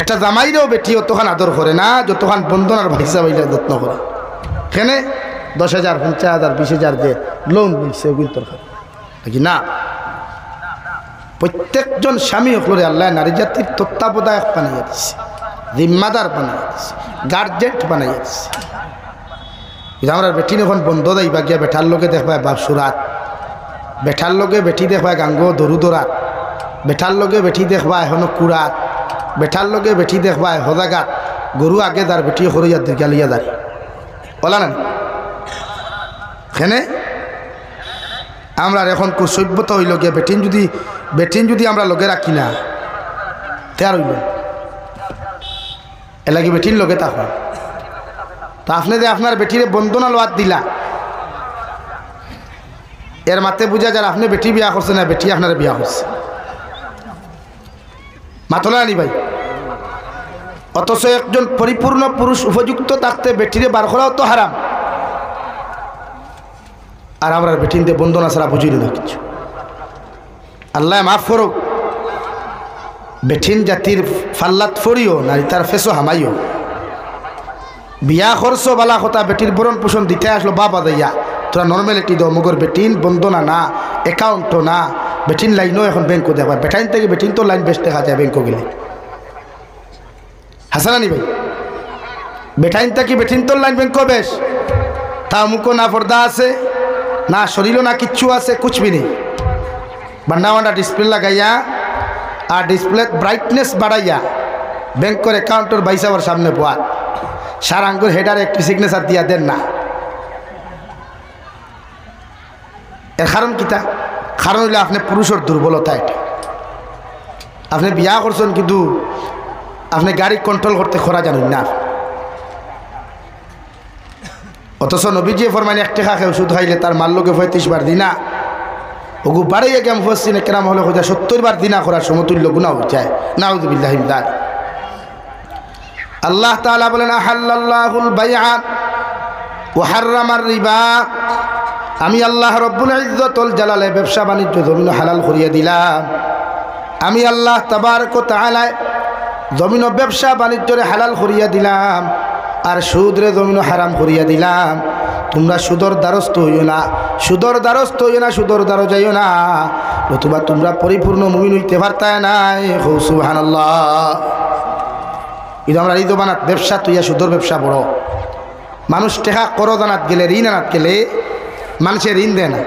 একটা জামাইরেও বেটি অতখান আদর করে না যতখান বন্দনার ভাইসাব এইটা যত্ন করে এখানে 10,000 50,000 20,000 দিয়ে লোন বলছে ওগুলোর নাকি না প্রত্যেকজন স্বামী হলে আল্লাহ নারী জাতির তত্ত্বাবধায়ক বানাইয়া দিচ্ছে জিম্মাদার বানাইয়া দিচ্ছে গার্জেন্ট বানাইয়া দিচ্ছে আমরা বেটি এখন বন্ধ দেবা গিয়া বেঠার লোকে দেখবা বাপসুরাত বেঠার লোকে বেটি দেখবা গাঙ্গ দরুদরাত বেঠার লোকে বেটি দেখবা এখনো কুড়াত বেঠার লোকে বেটি দেখবা হজাগাত গরু আগে দার বেটি হরিয়া গালিয়া দাঁড়ি বলা না এখানে আমরা এখন সভ্যতা হইল গিয়া বেটিন যদি আমরা লগে রাখি না তেয়ার হইল এলাকি বেটির লগে থাকুন তা আপনি যে আপনার বেটিরে বন্দনা লোয়াত দিলা এর মাতে বুঝা যার আপনি বেটি বিয়া করছে না বেটি আপনার বিয়া করছে মাতলা আনি ভাই অথচ একজন পরিপূর্ণ পুরুষ উপযুক্ত থাকতে বেটিরে বার করাও তো হারাম আর আমরা বেটিন দিয়ে বন্দনা ছাড়া বুঝি না কিছু আল্লাহ মাফ করুক বেঠিন জাতির ফাল্লাত ফরিও নারী তার ফেসো হামাইও বিয়া খরচ বালা কথা বেটির বরণ পোষণ দিতে আসলো বাবা দাইয়া তোরা নর্মালিটি দাও মগর বেটিন বন্দনা না অ্যাকাউন্টও না বেটিন লাইনও এখন ব্যাংকও দেখবা বেটাইন থেকে বেটিন তো লাইন বেশ দেখা যায় ব্যাংকও গেলে হাসানানি ভাই বেটাইন থেকে বেটিন তোর লাইন ব্যাংকও বেশ তা মুখও না পর্দা আছে না শরীরও না কিচ্ছু আছে কুছবি নেই বান্ডা বান্ডা ডিসপ্লে লাগাইয়া আর ডিসপ্লে ব্রাইটনেস বাড়াইয়া ব্যাংকের অ্যাকাউন্টের বাইসাবার সামনে পোয়া সার আঙ্গুর হেডার একটি সিগনেচার দিয়া দেন না। এর কারণ কিতা? কারণ হইলে আপনি পুরুষের দুর্বলতা। এটা আপনি বিয়া করছেন কিন্তু আপনি গাড়ি কন্ট্রোল করতে খরা জানেন না। অথচ নবীজি ফরমানে 1 টাকা খেয়ে ওষুধ খাইলে তার মাল লোকে 35 বার দিনা ওগু বাড়াইয়া গেম ফসিনে কেরাম হলে খোঁজা 70 বার দিনা করার সমতুল্য গুনাহ হয়ে যায়। নাউযুবিল্লাহি মিন যালিক। আল্লাহ তাআলা বলেন আহাল্লাল্লাহুল বাইআ ওয়া হাররামার রিবা। আমি আল্লাহ রব্বুল ইজ্জতুল জালালে ব্যবসা বাণিজ্য জমিন হালাল করিয়া দিলাম। আমি আল্লাহ তাবারক ওয়া তাআলা জমিন ব্যবসা বাণিজ্যরে হালাল করিয়া দিলাম আর সুদরে জমিন হারাম করিয়া দিলাম। তোমরা সুদর দ্বারস্থ হইও না, সুদর দ্বারস্থ হইও না, সুদর দ্বারো যাইও না, নতুবা তোমরা পরিপূর্ণ মুমিন হইতে পারতায় নাই। সুবহানাল্লাহ। কিন্তু আমরা এই জমানাত ব্যবসা তুইয়া সুদর ব্যবসা বড়। মানুষ টেকা করজ আনাত গেলে, ঋণ আনাত গেলে মানুষের ঋণ দেয় না।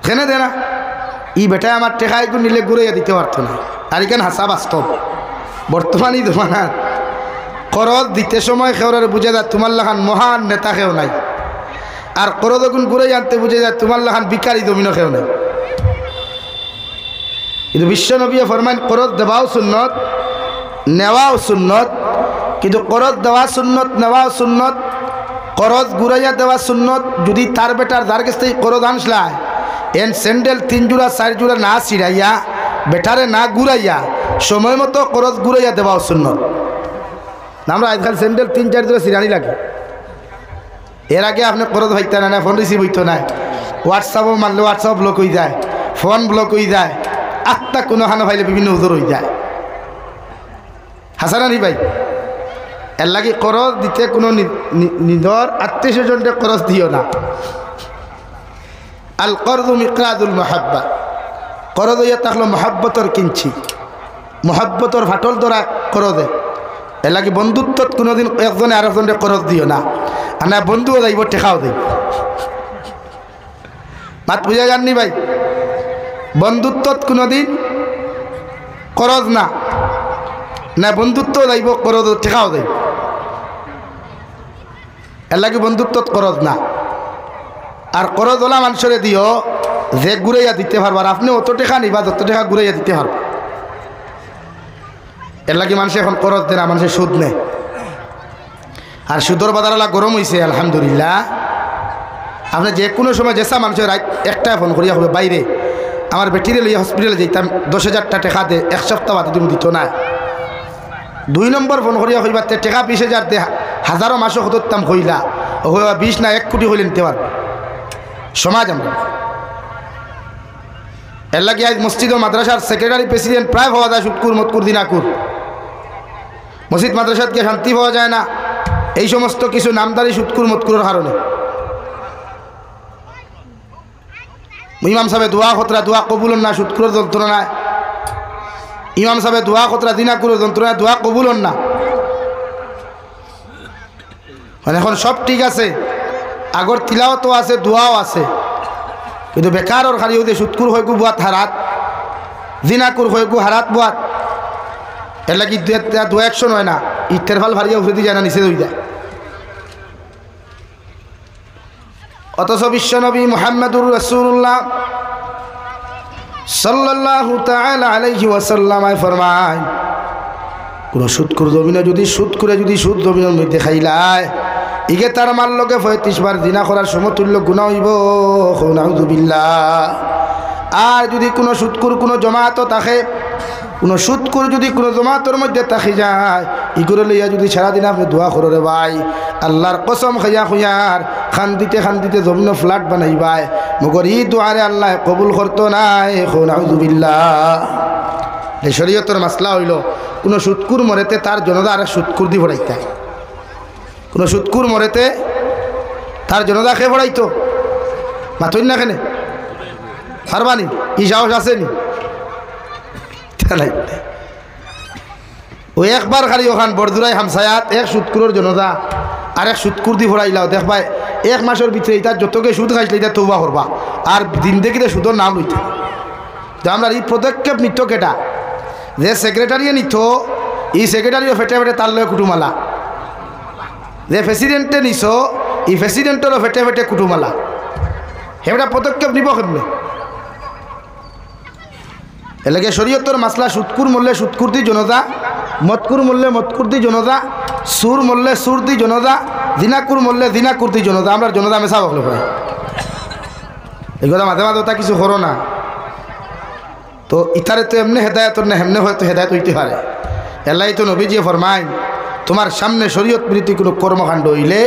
কেন দেয় না? ই বেটায় আমার টেকা একটু নিলে ঘুরাইয়া দিতে পারতো না। আর এখানে হাসা বাস্তব। বর্তমান এই জমানাত করজ দিতে সময় খেওয়ার বুঝে যায় তোমার লাখান মহান নেতা খেও নাই, আর করজ যখন ঘুরাই আনতে বুঝে যায় তোমার লাখান বিকারি জমিনও খেও নাই। কিন্তু বিশ্ব নবী ফরমান করজ দেওয়াও সুন্নত, নেওয়াও সুন্নত। কিন্তু করজ দেওয়া সুন্নত, নেওয়াও সুন্নত। করজ ঘুরাইয়া দেওয়া সুন্নত। যদি তার বেটার যার কাছ থেকে করজ আনসলায় এন স্যান্ডেল 3 জোড়া 4 জোড়া না ছিড়াইয়া বেটারে না ঘুরাইয়া সময় মতো করজ ঘুরাইয়া দেওয়াও সুন্নত। আমরা আজকাল স্যান্ডেল 3-4 জোড়া ছিড়ানি লাগে। এর আগে আপনি করজ হইতে না, ফোন রিসিভ হইতো না। হোয়াটসঅ্যাপও মারলে হোয়াটসঅ্যাপ ব্লক হয়ে যায়, ফোন ব্লক হয়ে যায়, আত্মা কোনো হানো ফাইলে বিভিন্ন উজোর হয়ে যায়। হাসানা নি ভাই, এর লাগে করজ দিতে কোনো নিজর আত্মীয়-স্বজনকে করজ দিও না। আল করজু মিকরাদুল মুহাব্বা। করজ হইয়া থাকলো মহাব্বতর কিনছি, মহাব্বতর ফাটল ধরা করজে। এর লাগে বন্ধুত্বত কোনোদিন একজনে আরেকজনকে করজ দিও না। আর না বন্ধুও যাইব, টেকাও দেব। মাত বুঝা যাননি ভাই? বন্ধুত্বত কোনোদিন করজ না, না বন্ধুত্ব যাইব করজ, টেকাও দেব। এর লাগে বন্ধুত্বত করজ না। আর করজ ওলা মানুষরে দিও যে ঘুরাইয়া দিতে পারবার। আপনি অত টাকা নিবা যত টাকা ঘুরাইয়া দিতে পারব। এর লাগে মানুষ এখন করজ দেয় না, মানুষের সুদ নেয়। আর সুদর বাজারওয়ালা গরম হয়েছে আলহামদুলিল্লাহ। আপনি যে কোনো সময় যেসা মানুষের একটা ফোন করিয়া হবে বাইরে আমার বেটিরে লইয়া হসপিটালে যেতাম 10,000 টাকা দে, 1 সপ্তাহ বাদে তুমি দিত না। 2 নম্বর ফোন করিয়া হইবার টাকা 20,000 দে, হাজারো মাসও হতাম হইলা 20 না 1 কোটি হইলে নিতে পারবে সমাজ আমরা। এর লাগে আজ মসজিদ ও মাদ্রাসার সেক্রেটারি প্রেসিডেন্ট প্রায় হওয়া যায় সুৎকুর মতকুর দিনাকুর। মসজিদ মাদ্রাসাত গিয়ে শান্তি পাওয়া যায় না এই সমস্ত কিছু নামদারি সুৎকুর মতকুরের কারণে। ইমাম সাহেব দোয়া খতরা, দোয়া কবুল না, সুৎকুরের যন্ত্রণায়। ইমাম সাহেব দোয়া খতরা, দিনাকুরের যন্ত্রণায়, দোয়া কবুল না। মানে এখন সব ঠিক আছে, আগর তিলাওয়াতও আছে, দোয়াও আছে, কিন্তু বেকারর খালি ওদের সুৎকুর হয়ে গু বুয়াত হারাত, দিনাকুর হয়ে গু হারাত বুয়াত। এর লাগে দু একশন হয় না, ইটের ফাল ভারিয়া উঠে দিয়ে যায় না, নিচে হয়ে যায়। অথচ বিশ্বনবী মুহাম্মদুর রাসূলুল্লাহ সাল্লাল্লাহু তাআলা আলাইহি ওয়াসাল্লাম ফরমায়, কোন সুৎকুর জমিনে যদি সুদ করে যদি সুদ জমিনের মধ্যে খাইলায় ইগে তার মাল লোকে 35 বার জিনা করার সমতুল্য গুনাহ হইব। নাউযুবিল্লাহ। আর যদি কোনো সুৎকুর কোনো জমাত থাকে, কোনো সুৎকুর যদি কোনো জমাতের মধ্যে থাকি যায়, ইগুলো লইয়া যদি সারাদিন আপনি দোয়া করো রে ভাই, আল্লাহর কসম খাইয়া খুঁয়ার খান্দিতে খান্দিতে জমিন ফ্ল্যাট বানাইবাই, মগর ই দোয়ারে আল্লাহ কবুল করতো নাই। নাউযুবিল্লাহ। এই শরীয়তের মাসলা হইল কোনো সুৎকুর মরেতে তার জনতা আর সুৎকুর দি ভরাইতে, কোনো সুৎকুর মরেতে তার জনতা খেয়ে ভরাইতো মাথুন না কেনে পারবানি, ই সাহস আসেনি। ওই একবার খালি ওখান বরদুরাই হামসায়াত এক সুৎকুরের জনতা আর এক সুৎকুর দি ভরাইলাও দেখবাই 1 মাসের ভিতরে তার যতকে সুদ খাইছিল এটা তৌবা করবা আর দিন দেখিতে সুদর নাম লইতে। তো আমরা এই পদক্ষেপ নিত কেটা, যে সেক্রেটারিয়ে নিত এই সেক্রেটারিও ফেটে ফেটে তার লয়ে কুটুমালা যে প্রেসিডেন্টে নিছ এই প্রেসিডেন্টেরও ফেটে ফেটে কুটুমালা সেটা পদক্ষেপ নিব কেমনে এলাকে শরীয়তর মাসলা সুৎকুর মূল্যে সুৎকুর দি জনতা মতকুর মূল্যে মতকুর দি জনতা সুর মূল্যে সুর দি জনতা দিনাকুর মূল্যে দিনাকুর দি জনতা আমরা জনতা মেশা বকলে ভাই এই কথা মাঝে মাঝে তা কিছু করো না তো ইতারে তো এমনি হেদায়তর না হেমনে হয়তো হেদায়ত হইতে পারে এলাই তো নবীজি ফরমাইন তোমার সামনে শরীয়ত বিরোধী কোনো কর্মকাণ্ড হইলে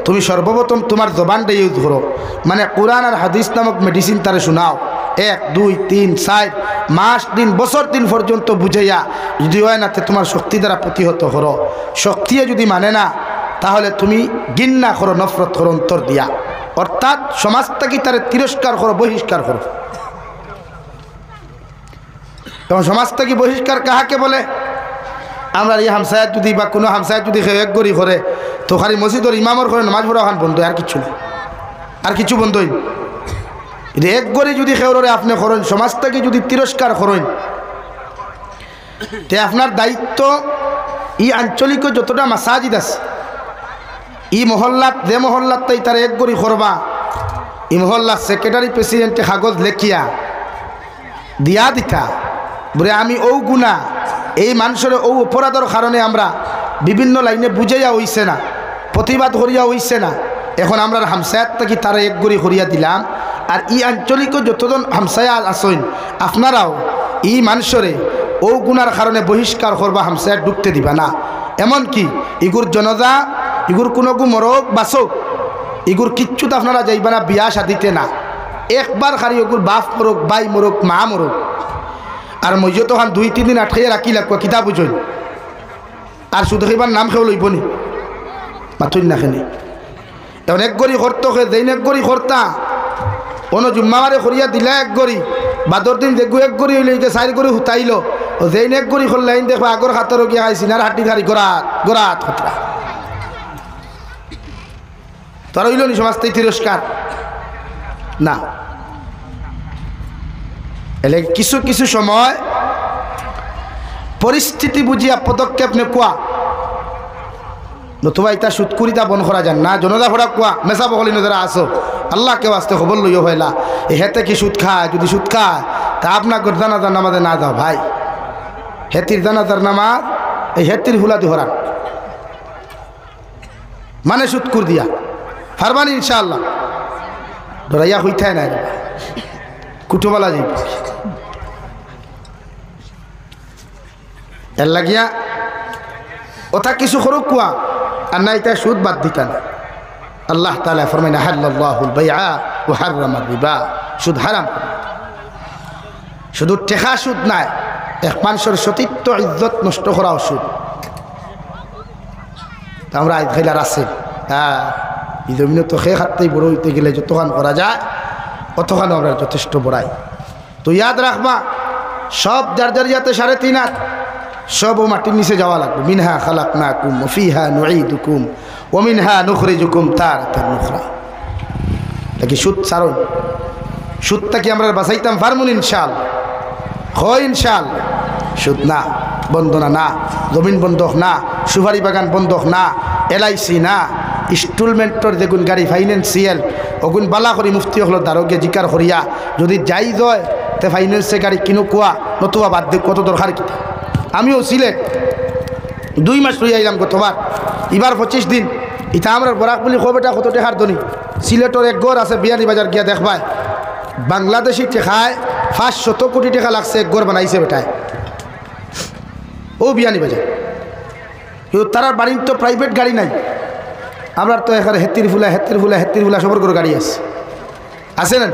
তুমি সর্বপ্রথম তোমার জবানটা ইউজ করো মানে কোরআন আর হাদিস নামক মেডিসিন তারে শোনাও 1 2 3 4 মাস দিন বছর দিন পর্যন্ত বুঝাইয়া যদি হয় না তোমার শক্তি দ্বারা প্রতিহত করো শক্তিয়ে যদি মানে না তাহলে তুমি ঘৃণা করো নফরত করো অন্তর দিয়া অর্থাৎ সমাজ থেকে তারে তিরস্কার করো বহিষ্কার করো তখন সমাজ থেকে বহিষ্কার কাহাকে বলে আমরা এই হামসায়াত যদি বা কোনো হামসায়াত যদি এক গড়ি করে তো খালি মসজিদর ইমামর করে নামাজ পড়া ওখান বন্ধ আর কিছু না আর কিছু বন্ধই এক গড়ি যদি খেউরে আপনি করেন সমাজ থেকে যদি তিরস্কার করেন তে আপনার দায়িত্ব ই আঞ্চলিক যতটা মাসাজিদ আছে ই মহল্লাত যে মহল্লাত তাই তার এক গড়ি করবা ই মহল্লার সেক্রেটারি প্রেসিডেন্টে কাগজ লেখিয়া দিয়া দিতা বলে আমি ও গুণা এই মানুষের ও অপরাধের কারণে আমরা বিভিন্ন লাইনে বুঝাইয়া হইছে না প্রতিবাদ করিয়া হইছে না এখন আমরা হামসায়াত থেকে তারা এক গড়ি করিয়া দিলাম আর ই আঞ্চলিক যতজন হামসায়া আসেন আপনারাও ই মানুষরে ও গুণার কারণে বহিষ্কার করবা হামসায়াত ঢুকতে দিবা না এমনকি ইগুর জনতা ইগুর কোনো মরক বাসক ইগুর কিচ্ছুত আপনারা যাইবা না বিয়া শাদিতে না একবার খালি ওগুর বাপ মরক বাই মরক মা মরক আর মইজ তখন 2-3 দিন আটকাইয়া রাখি লাগবো কিতাব বুঝই আর শুধু এবার নাম খেয়ে লইব নি মাথুন না খেনি এখন এক গড়ি করতো যেইন এক গড়ি করতা কোনো জুম্মাবারে করিয়া দিলা এক গড়ি বাদর দিন দেখু এক গড়ি হইলে 4 গড়ি হুতাইল যেইন এক গড়ি করলে আইন দেখো আগর খাতর গিয়া খাই সিনার হাঁটি খারি গড়াত গড়াত খতরা তোরা হইল নি সমাজটাই তিরস্কার না এলে কিছু কিছু সময় পরিস্থিতি বুঝিয়া পদক্ষেপ নে কোয়া নতুবা ইতা সুৎকুরিতা বন করা যান না জনতা ভরা কোয়া মেসা বকলি যারা আসো আল্লাহকে বাস্তে খবর লইও হইলা এ হেতে কি সুদ খায় যদি সুদ খায় তা আপনার জানাজার নামাজে না যাও ভাই হেতির জানাজার নামাজ এই হেতির হুলা দি হরান মানে সুৎকুর দিয়া ফারবানি ইনশাআল্লাহ ডরাইয়া হইতায় না কুটুবালা যাইব এর লাগিয়া ওটা কিছু করুক কুয়া আর না এটা সুদ বাদ দিতা না আল্লাহ তাআলা ফরমায় আহাল্লাল্লাহুল বাইআ ওয়া হাররামার রিবা সুদ হারাম শুধু টেকা সুদ নাই এক মানুষের সতীত্ব ইজ্জত নষ্ট করাও সুদ আমরা আজ খেলার আছে হ্যাঁ এই জমিনে তো খেয়ে খাটতেই বড় হইতে গেলে যতক্ষণ করা যায় অতক্ষণ আমরা যথেষ্ট বড়াই তো ইয়াদ রাখবা সব যার যার ইয়াতে 3.5 হাত সব ও মাটির নিচে যাওয়া লাগবে মিনহা খালাকনাকুম ওয়া ফিহা নুঈদুকুম ওয়া মিনহা নুখরিজুকুম তারাতান উখরা নাকি সুদ ছাড়ুন সুদটা কি আমরা বাঁচাইতাম পারমুন ইনশাআল্লাহ হয় ইনশাআল্লাহ সুদ না বন্ধনা না জমিন বন্ধক না সুপারি বাগান বন্ধক না LIC না ইনস্টলমেন্টর যেগুন গাড়ি ফাইন্যান্সিয়াল ওগুন বালা করি মুফতি হল দারোগে জিকার করিয়া যদি যাই হয় তে ফাইন্যান্সে গাড়ি কিনো কোয়া নতুবা বাদ দিক কত দরকার কি আমিও সিলেট 2 মাস রয়ে আইলাম গতবার এবার 25 দিন ইটা আমরা বরাক বলি কবেটা কত টাকার ধনী সিলেটর এক গড় আছে বিয়ানি বাজার গিয়া দেখবাই বাংলাদেশি টেকায় 500 কোটি টাকা লাগছে এক গড় বানাইছে বেটায় ও বিয়ানি বাজার কিন্তু তার বাড়ির তো প্রাইভেট গাড়ি নাই আমরা তো এখানে হেতির ফুলা সবর করে গাড়ি আছে না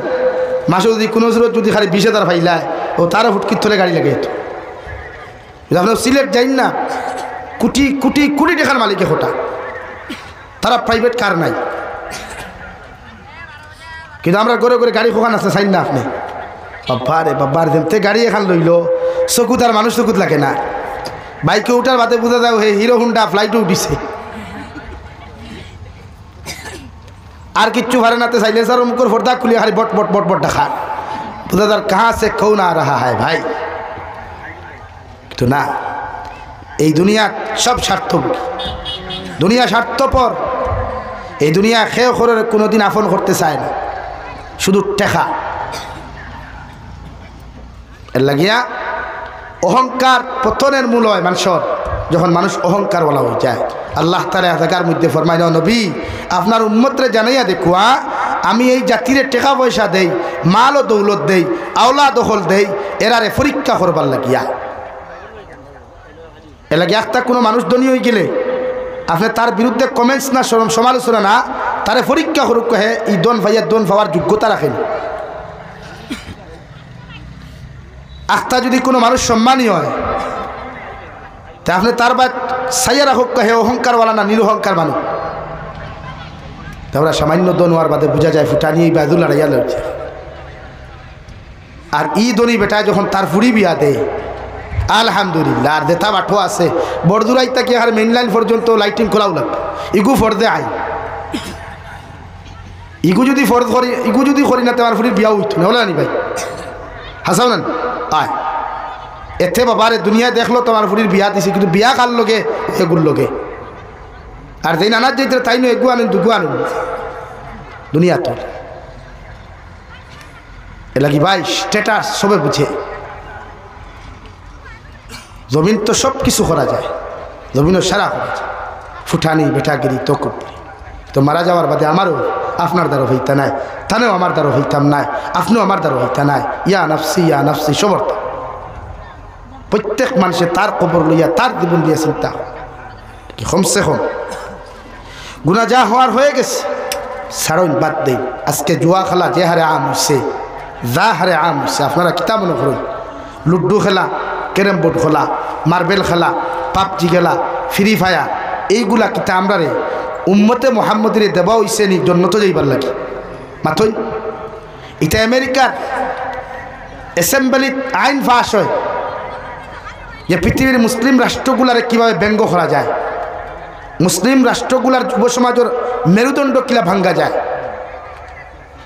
মাসে যদি কোনো যদি খালি 20,000 ফাইলায় ও তারও ফুটকির থলে গাড়ি লাগে আপনার সিলেট যাই না কোটি কোটি কোটি টাকার মালিকে হোটা তারা প্রাইভেট কার নাই কিন্তু আমরা করে করে গাড়ি খোকান আছে চাই না আপনি বাবার যেমতে গাড়ি এখান লইল চকুত আর মানুষ চকুত লাগে না বাইকে উঠার বাদে বোঝা যায় হে হিরো হুন্ডা ফ্লাইটও উঠিছে আর কিচ্ছু ভারে নাতে সাইলেন্সার মুখর ফর্দা খুলিয়ে খালি বট বট বট বট দেখা বোঝা যার কাহা সে কৌন আ রাহা হয় ভাই তো না এই দুনিয়া সব স্বার্থ দুনিয়া স্বার্থপর, এই দুনিয়া খেয়ে করে কোনোদিন আপন করতে চায় না, শুধু টেকা। এর লাগিয়া অহংকার পতনের মূল হয় মানুষের, যখন মানুষ অহংকারওয়ালা হয়ে যায়। আল্লাহ তাআলা জায়গার মধ্যে ফরমায়, নবী আপনার উম্মতরে জানাইয়া দেখুয়া, আমি এই জাতিরে টাকা পয়সা দেই, মাল ও দৌলত দেই, আওলা দখল দেই, এরারে পরীক্ষা করবার লাগিয়া। এ লাগে একটা কোনো মানুষ ধনী হয়ে গেলে আপনি তার বিরুদ্ধে কমেন্টস না সমালোচনা না, তারে পরীক্ষা করুক, হে এই দন ভাইয়া দন পাওয়ার যোগ্যতা রাখেন। আস্থা যদি কোনো মানুষ সম্মানী হয়, তা আপনি তার বা সাইয়া রাখুক, হে অহংকারওয়ালা না নিরহংকার মানুষ। তারপরে সামান্য দনোয়ার বাদে বোঝা যায় ফুটানি এই বাজু লড়াইয়া লড়ছে। আর ই দনি বেটায় যখন তার ফুড়ি বিয়া দেয়, আলহামদুলিল্লাহ। আর দেতা বাঠো আছে বড়দুরাই তাকে আর মেইন লাইন পর্যন্ত লাইটিং খোলাও লাগবে, ইগু ফর্দে আই, ইগু যদি ফর্দ করি, ইগু যদি করি না তোমার ফুড়ির বিয়া উঠতো না, হলে আনি ভাই হাসাও না আয়। এতে বাবারে দুনিয়ায় দেখলো তোমার ফুড়ির বিয়া দিছে, কিন্তু বিয়া কার লগে, এগুর লগে। আর যেই নানার যেতে তাই নো এগু আনেন দুগু আনুন দুনিয়া তো। এ লাগি ভাই স্ট্যাটাস সবে বুঝে। জমিন তো সব কিছু করা যায়, জমিনও সারা করা যায়, ফুটানি বেটাগিরি তো কুপুরি। তো মারা যাওয়ার বাদে আমারও আপনার দ্বারা হইতা নাই, তানেও আমার দ্বারা হইতাম নাই, আপনিও আমার দ্বারা হইতা নাই। ইয়া নাফসি সবর। প্রত্যেক মানুষে তার কবর লইয়া তার জীবন দিয়া চিন্তা কি কমসে কম গুনাহ যা হওয়ার হয়ে গেছে ছাড়ুন, বাদ দেই। আজকে জুয়া খেলা যে হারে আম হচ্ছে, যা হারে আম হচ্ছে, আপনারা কিতাব মনে করুন। লুড্ডু খেলা, ক্যারেম বোর্ড খেলা, মার্বেল খেলা, পাবজি খেলা, ফ্রি ফায়ার, এইগুলা কিতা আমরা রে উম্মতে মোহাম্মদের দেওয়া হইছে নি জন্য তো যাইবার লাগে মাথই। এটা আমেরিকার অ্যাসেম্বলিত আইন পাস হয় যে পৃথিবীর মুসলিম রাষ্ট্রগুলারে কীভাবে ব্যঙ্গ করা যায়, মুসলিম রাষ্ট্রগুলার যুব সমাজের মেরুদণ্ড কিলা ভাঙ্গা যায়।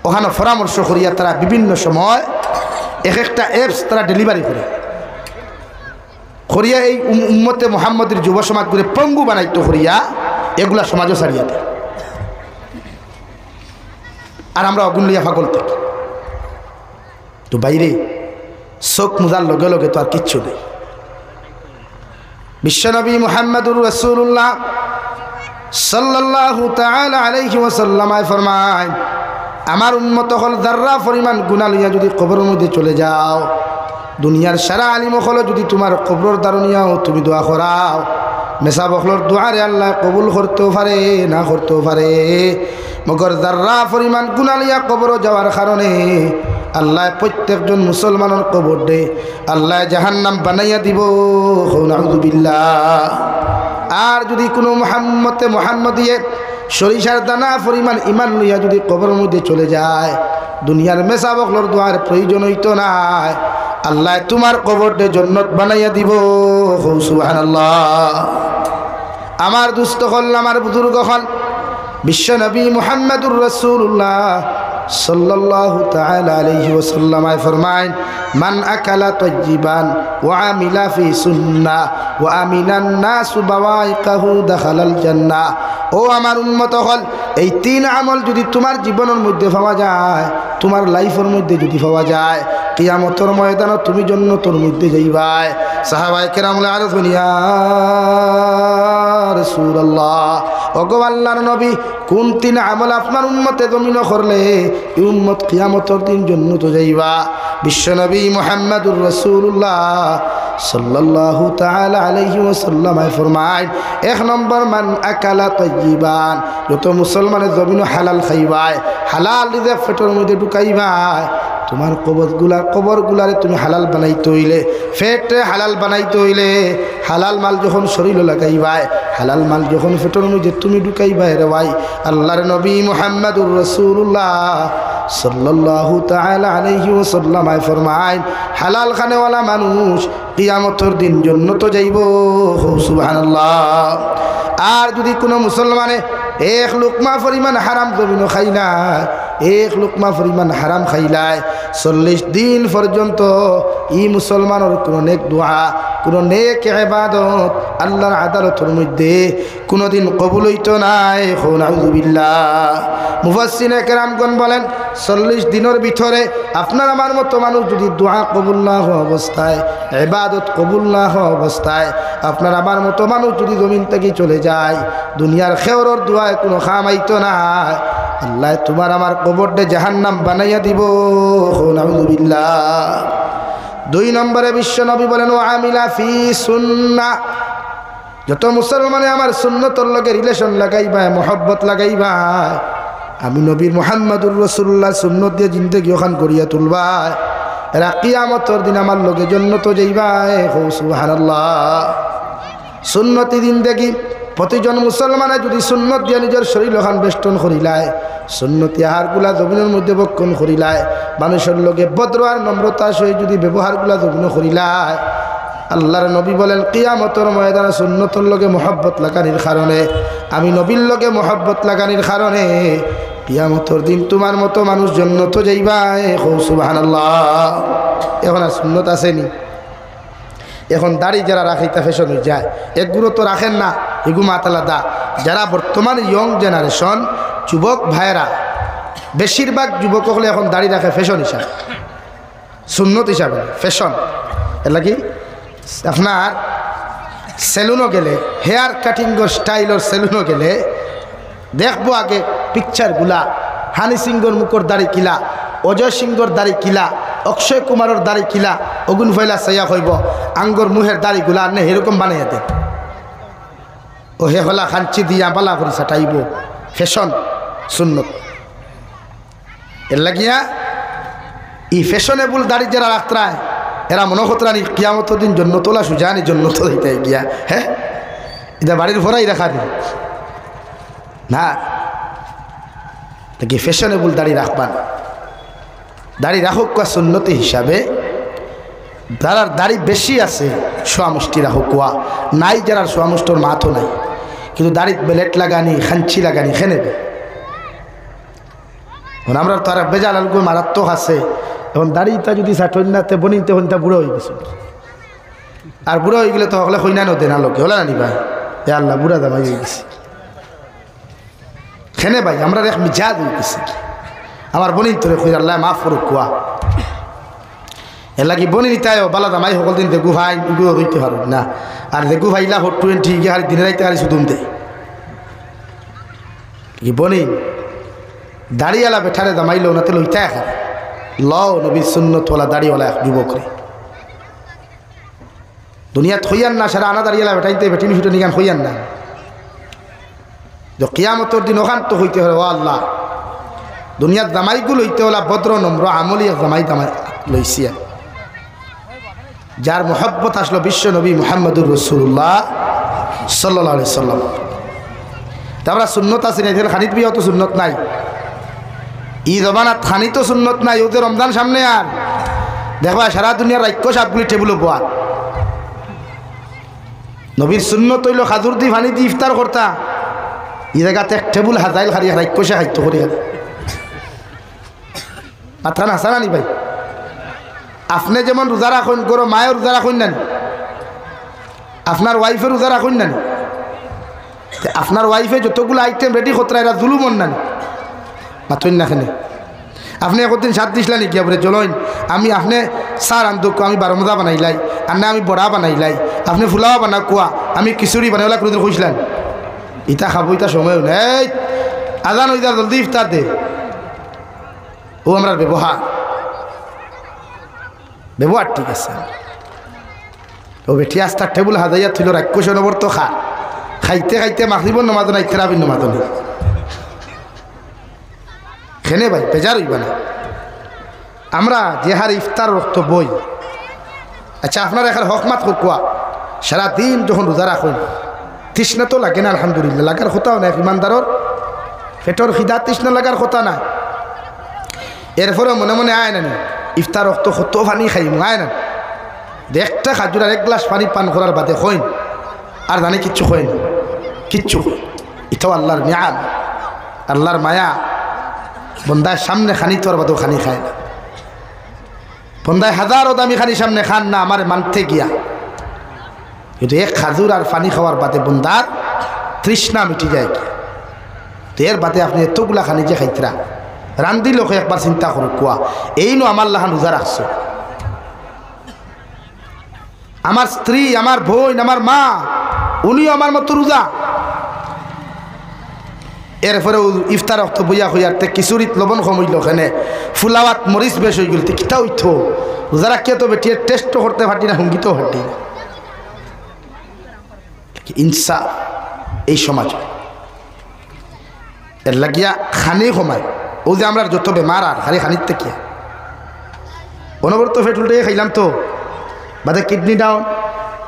ওখানে পরামর্শ করিয়া তারা বিভিন্ন সময় এক একটা অ্যাপস তারা ডেলিভারি করে করিয়া এই উম্মতে মোহাম্মদের যুব সমাজগুলো পঙ্গু বানাইতো করিয়া এগুলা সমাজও ছাড়িয়া দেয়। আর আমরা অগুন লইয়া ফাগল থাকি। তো বাইরে চোখ মুজার লগে লগে তো আর কিচ্ছু নেই। বিশ্বনবী মুহাম্মদুর রাসূলুল্লাহ সাল্লাল্লাহু তাআলা আলাইহি ওয়াসাল্লাম ফরমায়, আমার উম্মত হল যাররা পরিমাণ গুনাহ লইয়া যদি কবরের মধ্যে চলে যাও, দুনিয়ার সারা আলিম হল যদি তোমার কবরের দারুনিয়াও তুমি দোয়া করাও, মেসা বখলর দোয়ারে আল্লাহ কবুল করতেও পারে না করতেও পারে। মগর যাররা পরিমাণ গুনাহ লইয়া কবর যাওয়ার কারণে আল্লাহ প্রত্যেকজন মুসলমানের কবর দে আল্লাহ জাহান্নাম বানাইয়া দিব, নাউযুবিল্লাহ। আর যদি কোনো মোহাম্মদিয়ে সরিষার দানা পরিমাণ ইমান লইয়া যদি কবরের মধ্যে চলে যায়, দুনিয়ার মেসা বখলর দোয়ার প্রয়োজন হইতো না, আল্লাহ তোমার কবরটা জান্নাত বানাইয়া দিব, সুবহানাল্লাহ। আমার দুস্থ হল, আমার বুজুর্গ হল বিশ্ব নবী মুহাম্মদুর রাসূলুল্লাহ সাল্লাল্লাহু তাআলা আলাইহি ওয়াসাল্লাম ফরমায়, মান আকালা তাইয়িবান ওয়া আমিলা ফি সুন্নাহ ওয়া আমিনান নাস বাওয়াইকাহু দাখালাল জান্নাহ। ও আমার উম্মত হল, এই তিন আমল যদি তোমার জীবনের মধ্যে পাওয়া যায়, তোমার লাইফের মধ্যে যদি পাওয়া যায়, কিয়ামতের ময়দানে তুমি জান্নাতের মধ্যে যাইবাই। সাহাবায়ে কেরাম আরজ ইয়া রাসূলুল্লাহ, ওগো আল্লাহর নবী, কোন তিন আমল আপনার উম্মতে জমিন করলে এই উম্মত কিয়ামতের দিন জান্নাতে যাইবা? বিশ্বনবী মুহাম্মদুর রাসূলুল্লাহ সাল্লাল্লাহু তাআলা আলাইহি ওয়াসাল্লাম ফরমায়, এক নম্বর মান আকালা তাইয়িবান, যত মুসলমানের জমিন হালাল খাইবাই, হালাল রিজেক পেটের মধ্যে ঢুকাইবাই। তোমার কবরগুলারে তুমি হালাল বানাইতে হইলে, ফেটে হালাল বানাইতে হইলে, হালাল মাল যখন শরীরে লাগাইবাই, হালাল মাল যখন পেটের মধ্যে তুমি ঢুকাইবাই রে ভাই, আল্লাহর নবী মুহাম্মদুর রাসূলুল্লাহ সাল্লাল্লাহু তাআলা আলাইহি ওয়াসাল্লাম ফরমায়, হালাল খানেওয়ালা মানুষ কিয়ামতের দিন জান্নাত যাইব, সুবহানাল্লাহ। আর যদি কোনো মুসলমানে এক লুকমা পরিমাণ হারাম জমিন খাই না, এক লুকমা পরিমাণ হারাম খাইলায় 40 দিন পর্যন্ত ই মুসলমানের কোনো নেক দোয়া কোনো নেক ইবাদত আল্লাহর আদালতের মধ্যে কোনোদিন কবুল হইতো নাই। নাউযুবিল্লাহ। মুফাসসিরে কেরামগণ বলেন 40 দিনের ভিতরে আপনার আমার মতো মানুষ যদি দোয়া কবুল না হওয়া অবস্থায়, ইবাদত কবুল না হওয়া অবস্থায় আপনার আমার মতো মানুষ যদি জমিন থেকে চলে যায়, দুনিয়ার খেওরের দোয়ায় কোনো খামাইতো না, আল্লাহ তোমার আমার কবরটা জাহান্নাম বানাইয়া দিব। নাউযুবিল্লাহ। 2 নম্বরে বিশ্ব নবী বলেন ও আমিলা ফি সুন্নাহ, যত মুসলমানে আমার সুন্নতর লগে রিলেশন লাগাইবা, মোহব্বত লাগাইবা, আমি নবীর মুহাম্মদুর রাসূলুল্লাহ সুন্নত দিয়ে জিন্দেগি ওখান করিয়া তুলবা, এরা কিয়ামতের দিন আমার লগে জান্নাত যাইবা। সুবহানাল্লাহ। সুন্নতি জিন্দেগি প্রতিজন মুসলমানে যদি সুন্নত দিয়ে নিজের শরীর ওখান বেষ্টন করিলায়, সুন্নতি আহারগুলা জমিনের মধ্যে বক্ষণ করিলায়, মানুষের লগে ভদ্র আর নম্রতার সহিত যদি ব্যবহারগুলা জমিন করিলায়, আল্লাহর নবী বলেন কিয়ামতের ময়দানে সুন্নতর লগে মোহব্বত লাগানির কারণে, আমি নবীর লগে মোহব্বত লাগানির কারণে কিয়ামতের দিন তোমার মতো মানুষ জান্নাত যাইবা। সুবহানাল্লাহ। এখন আর সুন্নত আসেনি। এখন দাড়ি যারা রাখাইতে ফ্যাশন হয়ে যায়, একগুলো তো রাখেন না, এগু মাতালাদা। যারা বর্তমান ইয়ং জেনারেশন যুবক ভাইয়েরা, বেশিরভাগ যুবক হলে এখন দাড়ি রাখে ফ্যাশন হিসাবে, সুন্নত হিসাবে ফ্যাশন। এর লাগি আপনার সেলুনও গেলে, হেয়ার কাটিংয়ের স্টাইলের সেলুনও গেলে দেখবো আগে পিকচারগুলা, হানি সিংহর মুখর দাড়ি কিলা, অজয় সিংহর দাড়ি কিলা, অক্ষয় কুমারের দাড়ি কিলা, অগুন ফয়লা সাইয়া হইব আঙ্গর মুহের দাড়িগুলা আনে এরকম বানাইয়া দেন। ও হে হলা খাঞ্চি দিয়া বালা করি সাটাইব, ফ্যাশন সুন্নত। এর লাগিয়া ই ফ্যাশনেবল দাড়ি যারা রাখতায় এরা মনে করতানি কিয়ামতের দিন জন্য তোলা সুজানি জন্য তো দিতে গিয়া। হ্যাঁ, এটা বাড়ির ভরাই রাখা দিন না, কি ফ্যাশনেবল দাড়ি রাখবান। দাড়ি রাখুক কোয়া সুন্নতি হিসাবে, যারার দাড়ি বেশি আছে সোয়ামুষ্টি রাখুক কোয়া, নাই যারার সোয়ামুষ্টর মাথও নাই, কিন্তু দাড়িত বেলেট লাগানি খাঞ্চি লাগানি খেনেবে। আমরা তো আর বেজাল আলগু মারাত্মক আছে। এখন দাড়িটা যদি ষাটনাতে বনিতে হইতা বুড়ো হয়ে গেছে, আর বুড়ো হয়ে গেলে তো হলে হইনা নদে না লোকে হলে নানি ভাই, এ আল্লাহ বুড়া দামাই হয়ে গেছে খেনে ভাই, আমরা এক মিজাজ হয়ে গেছি। আমার বনি তোরে খুঁজ আল্লাহ মাফ করুক কোয়া। এর লাগি বনি নিতায় বালা দামাই সকল দিন দেখু ভাই উগুলো হইতে পারো না, আর দেখু ভাইলা 420 গিয়ে হারি দিনে রাইতে হারি শুধুম দে কি বনি দাড়িওয়ালা বেঠারে দামাইলো না তেল হইতে একা লও নবী সুন্নতওয়ালা দাড়িওয়ালা এক যুবকরে দুনিয়াত হইয়ান না, সারা আনা দাড়িওয়ালা বেঠাইতে বেটিনি ছুটে নিগান হইয়ান না। যে কিয়ামতের দিন ওখান তো হইতে হবে ও আল্লাহ, দুনিয়ার জামাইগুলো হইতে হলা ভদ্র নম্র আমলি জামাই দামাই লইছিয়া, যার মোহব্বত আসলো বিশ্ব নবী মুহাম্মদুর রাসূলুল্লাহ সাল্লাল্লাহু আলাইহি সাল্লাম। তারপরে সুন্নত আছে না, এদের খানিত বিয়ে তো সুন্নত নাই, ই জমানাত খানি তো সুন্নত নাই, ওদের রমজান সামনে আর দেখবা সারা দুনিয়ার রাক্য সাপগুলি টেবিল পোয়া। নবীর সুন্নত হইল খাজুর দি ফানি দি ইফতার করতা, ই জায়গাতে এক টেবুল হাজাইল খারিয়া রাক্য সে খাইতে করিয়া মাথা না হাসা নানি ভাই। আপনি যেমন রোজা রাখুন গরো মায়ের রোজা রাখুন না, আপনার ওয়াইফের রোজা রাখুন না, আপনার ওয়াইফে যতগুলো আইটেম রেডি করতে এরা জুলুমন না মাথুন না খেনে। আপনি একদিন সাত দিসলা নাকি আপনি চলইন আমি আপনি সার আন্দোক আমি বারমদা বানাইলাই, আর না আমি বড়া বানাইলাই, আপনি ফুলাওয়া বানা কোয়া আমি খিচুড়ি বানাইলা কোনোদিন খুঁজলেন ইটা খাবো, ইটা সময়ও নেই, আজান ওইটা জলদি ইফতার দে। ও আমরা ব্যবহার ব্যবহার ঠিক আছে। ও বেঠি আস্তার টেবুল হাজাইয়া থইল রাক্ষস নবর তো খা খাইতে খাইতে মাখরিবর নমাজ নাই তেরাবির নমাজ নেই খেনে ভাই বেজার হইবা না। আমরা যে হার ইফতার রক্ত বই, আচ্ছা আপনার এখানে হকমাত কোয়া সারাদিন যখন রোজা রাখুন তৃষ্ণা তো লাগে না, আলহামদুলিল্লাহ লাগার কথাও না, ইমানদারর পেটর খিদা তৃষ্ণা লাগার কথা না, এরপরে মনে মনে আয় না ইফতার রক্ত কত পানি খাইম আয় না, একটা খাজুর আর 1 গ্লাস পানি পান করার বাদে হইন আর জানি কিচ্ছু হইন কিচ্ছু। এটাও আল্লাহর নিয়াম, আল্লাহর মায়া। বন্দায় সামনে খানি তোর বাদও খানি খায় না, বন্দায় হাজারো দামি খানি সামনে খান না আমার মানতে গিয়া, কিন্তু এক খাজুর আর পানি খাওয়ার বাদে বন্দার তৃষ্ণা মিটি যায় গিয়া। তো এর বাদে আপনি এতগুলা খানি যে খাইতরা রান্ধি লোক একবার চিন্তা করো কোয়া, এই নো আমার লাহান রোজা রাখছো, আমার স্ত্রী, আমার বোন, আমার মা, উনিও আমার মতো রোজা। এরপরে ইফতার অক্ত বইয়া হইয়ারতে কিশোরীত লবণ কমইল, ওখানে ফুলাওয়াত মরিচ বেশ হয়ে গেল, কিতা উঠত রোজা রাখিয়া তো বেটিয়ে টেস্টও করতে পারতি না, হুঙ্গিতেও পারতি না। ইনসা এই সমাজ এর লাগিয়া খানি কমায়। ও যে আমরা যত বেমার আর খালি খানির থেকে অনবরত ফেট উল্টে খাইলাম তো বাদে kidney down,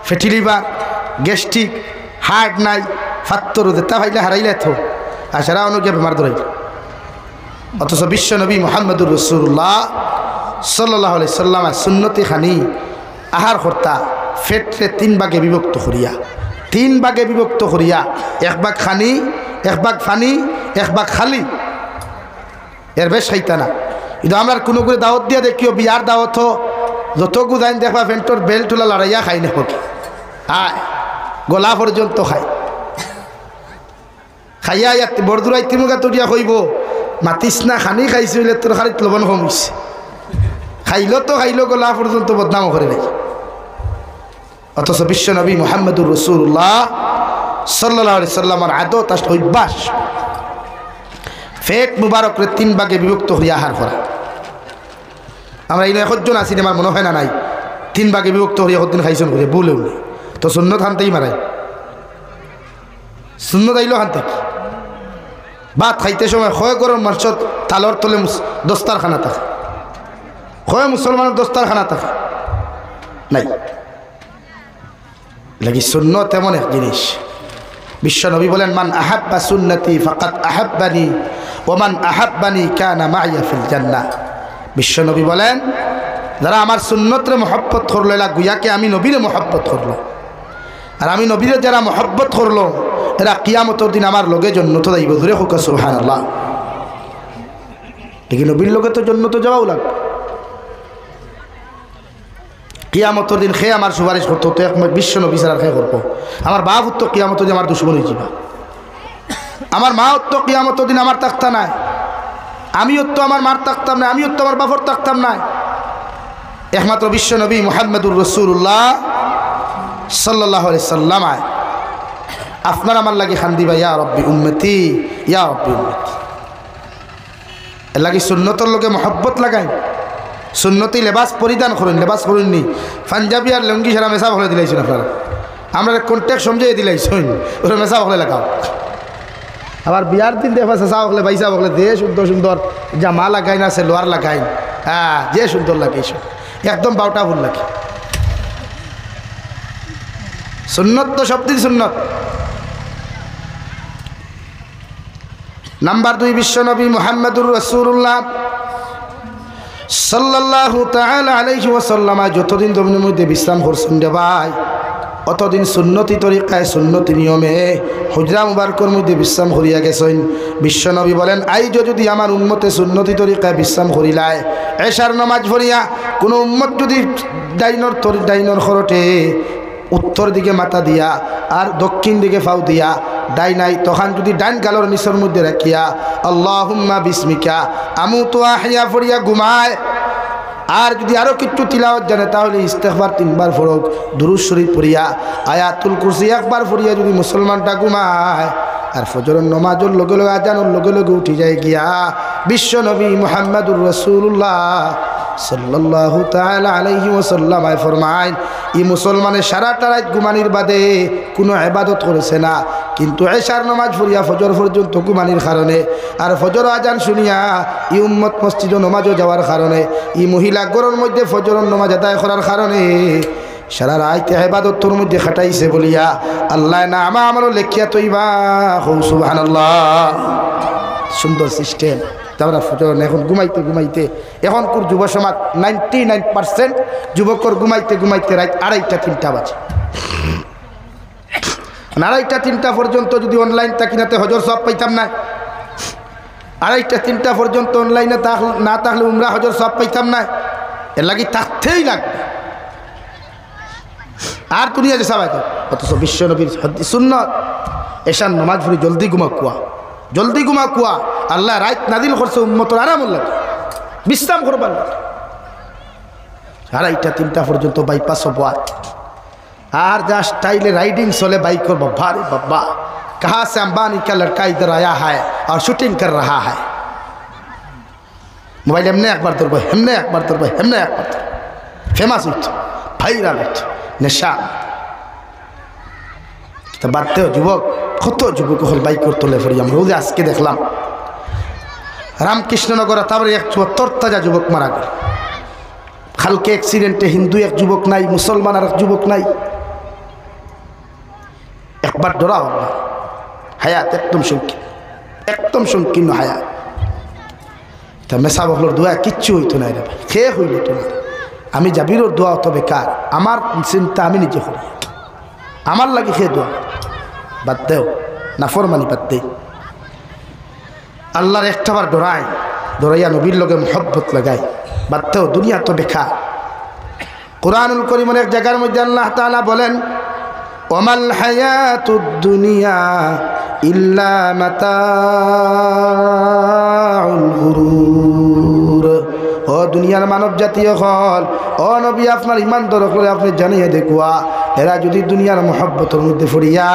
fatty liver, gastric, heart নাই, ফাত্তর যেটা ভাইলে হারাইলে তো আর সারা অনেকে বেমার ধরাইল। অথচ বিশ্ব নবী মুহাম্মদুর রাসূলুল্লাহ সাল্লাল্লাহু আলাইহি সাল্লামের সুন্নতি খানি আহার কর্তা ফেটরে 3 ভাগে বিভক্ত করিয়া, 3 ভাগে বিভক্ত করিয়া, 1 ভাগ খানি, 1 ভাগ ফানি, 1 ভাগ খালি, এর বেশ খাইতা না। কিন্তু আমরা কোনো করে দাওয়াত দিয়া দেখিও, বিয়ার দাওয়াত যতগু যাইন দেখবা ফেন্টর বেল তুলা লড়াইয়া খাই না হোক, আয় গলা পর্যন্ত খায়, খাইয়া ইয়াত বরদুরাই তিমুগা তরিয়া কইব মাতিস না, খানি খাইছে হইলে তোর খালিত লবণ কমিছে, খাইল তো খাইল গলা পর্যন্ত বদনাম করে নাই। অথচ বিশ্ব নবী মুহাম্মদুর রাসূলুল্লাহ সাল্লাল্লাহু আলাইহি সাল্লামের আদত আর অভ্যাস ফেট মুবারকরে 3 ভাগে বিভক্ত হইয়া আহার করা। আমরা এই 1জন আছি আমার মনে হয় না নাই 3 ভাগে বিভক্ত হইয়া কতদিন খাইছেন করে বলেও নেই। তো সুন্নত খানতেই মারাই, সুন্নত আইলো খান থেকে ভাত খাইতে সময় হয় গরম মাংসত তালর তলে দস্তারখানা থাকে, হয় মুসলমানের দস্তারখানা থাকে নাই লাগি। সুন্নত এমন এক জিনিস, বিশ্ব নবী বলেন মান আহাব্বা সুন্নতি ফাকাদ আহাব্বানি ওয়া মান আহাব্বানি কানা মাইয়া ফিল জান্নাহ। বিশ্ব নবী বলেন যারা আমার সুন্নতরে মহব্বত করলো এরা গুয়াকে আমি নবীরে মহব্বত করলো, আর আমি নবীরে যারা মহব্বত করলো এরা কিয়ামতের দিন আমার লগে জন্নত যাইব। ধরে হোক সুবহানাল্লাহ। দেখি নবীর লগে তো জন্নত যাওয়াও লাগবে। কিয়ামতের দিন খেয়ে আমার সুপারিশ করতো তো এক বিশ্ব নবী ছাড়া খেয়ে করবো। আমার বাপ তো কিয়ামতের দিন আমার দুশ্মন হয়ে যাবা, আমার মা তো কিয়ামতের দিন আমার তাকতা নাই, আমিও তো আমার মার তাকতাম না, আমিও তো আমার বাপর তাকতাম না। একমাত্র বিশ্ব নবী মুহাম্মদুর রাসূলুল্লাহ সাল্লাল্লাহু আলাইহি সাল্লাম আপনার আমার লাগে খান দিবা ইয়া রব্বি উম্মতি, ইয়া রব্বি উম্মতি। এর লাগে সুন্নতর লোকে মহব্বত লাগাই, সুন্নতি লেবাস পরিধান করুন, লেবাস করুননি পাঞ্জাবি আর লুঙ্গি সারা মেশা হলে দিলাইছেন আপনারা, আমরা কন্ট্যাক্ট সমঝে দিলাইছেন ওরা মেশা হলে লাগাও। আবার বিয়ার দিন দেখবা চেঁচা হলে বাইসা হলে যে সুন্দর সুন্দর জামা লাগাই না সেলোয়ার লাগাই, হ্যাঁ যে সুন্দর লাগে একদম বাউটা ভুল লাগে। সুন্নত তো সবদিন সুন্নত। নাম্বার 2 বিশ্ব নবী মুহাম্মদুর রাসূলুল্লাহ সাল্লাল্লাহু তাআলা আলাইহি ওয়াসাল্লাম যতদিন জমিনের মধ্যে বিশ্রাম করছেন রে ভাই, অতদিন সুন্নতি তরিকায় সুন্নতি নিয়মে হুজরা মুবারকর মধ্যে বিশ্রাম করিয়া গেছেন। বিশ্ব নবী বলেন আইজ যদি আমার উম্মতে সুন্নতি তরিকায় বিশ্রাম করিলায়, এশার নামাজ পড়িয়া কোনো উম্মত যদি ডাইনর খরটে উত্তর দিকে মাথা দিয়া আর দক্ষিণ দিকে ফাউ দিয়া ডাই নাই, তখন যদি ডাইন গালর নিচের মধ্যে রাখিয়া আল্লাহুম্মা বিসমিকা আমুতু আহইয়া পড়িয়া ঘুমায়, আর যদি আরো কিছু তিলাওয়াত জানে তাহলে ইস্তেগফার 3 বার পড়ুক, দুরূদ শরীফ পড়িয়া আয়াতুল কুরসি 1 বার পড়িয়া যদি মুসলমানটা ঘুমায় আর ফজরের নামাজের লগে লগে আজানের লগে লগে উঠি যায় গিয়া বিশ্ব নবী মুহাম্মদুর রাসূলুল্লাহ সাল্লাল্লাহু তাআলা আলাইহি ওয়াসাল্লাম ফরমায় এই মুসলমানের সারাটা রাত ঘুমানির বাদে কোনো ইবাদত করেছে না, কিন্তু এশার নামাজ পড়িয়া ফজর পর্যন্ত ঘুমানির কারণে আর ফজর আজান শুনিয়া এই উম্মত মসজিদে নামাজও যাওয়ার কারণে এই মহিলা ঘরের মধ্যে ফজরের নামাজ আদায় করার কারণে সারা রাত ইবাদতের মধ্যে খাটাইছে বলিয়া আল্লাহ না আমার লেখিয়া তৈবা সুবহানাল্লাহ। সুন্দর সিস্টেম। তারা ফজর এখন ঘুমাইতে ঘুমাইতে এখনকার যুব সমাজ 99% যুবকর ঘুমাইতে ঘুমাইতে রাত 2:30 3টা বাজে। 2:30 3টা পর্যন্ত যদি অনলাইন তাকিনাতে হজর সব পাইতাম না, 2:30 3টা পর্যন্ত অনলাইনে না থাকলে উমরা হজর সব পাইতাম না, এর লাগি থাকতেই লাগবে। আর দুনিয়া যে সবাই অথচ বিশ্ব নবীর সুন্নত এশার নামাজ পড়ি জলদি ঘুমা কুয়া আল্লাহ রাত নাদিল করছে উম্মতর আরাম লাগে, বিশ্রাম করবার লাগে। 2:30 3টা পর্যন্ত বাইপাস হওয়া আর যা স্টাইলে রাইডিং চলে বাইক করবো। ভারে বাবা कहाँ से अंबानी का लड़का इधर आया है और शूटिंग कर रहा है। मोबाइल हमने एक बार धरब, हमने एक बार धरब, हमने एक बार धरब, फेमास হইত, ভাইরাল হইত, নেশা। তা বাদতেও যুবক, কত যুবক হল বাইক করতে পড়ি। আমরা ওই আজকে দেখলাম রামকৃষ্ণনগর তারপরে এক তরতাজা যুবক মারা গেল। কালকে অ্যাক্সিডেন্টে হিন্দু এক যুবক নাই, মুসলমান আর এক যুবক নাই। একবার ডরা হল না, হায়াত একদম সংকীর্ণ হায়াত। তা মেসা বকলোর দোয়া কিচ্ছু হইতো না রে ভাই, খেয়ে হইল তো না। আমি জাবিরোর দোয়া অত বেকার, আমার চিন্তা আমি নিজে করি, আমার লাগে খেয়ে দোয়া বাদ দেও, নাফরমানি বাদ দে। আল্লাহর একটাবার ডরাইয়া নবীর লগে মহব্বত লাগাই বাদ দেও। দুনিয়া তো বেকার। কুরআনুল কারীমের এক জায়গার মধ্যে আল্লাহ তাআলা বলেন, ওমাল হায়াতুদ দুনিয়া ইল্লা মাতাউল গুরুর। ও দুনিয়ার মানব জাতীয় হল, ও নবী আপনার ইমান দরকার আপনি জানিয়ে দেখুয়া, এরা যদি দুনিয়ার মহব্বতের মধ্যে ফরিয়া,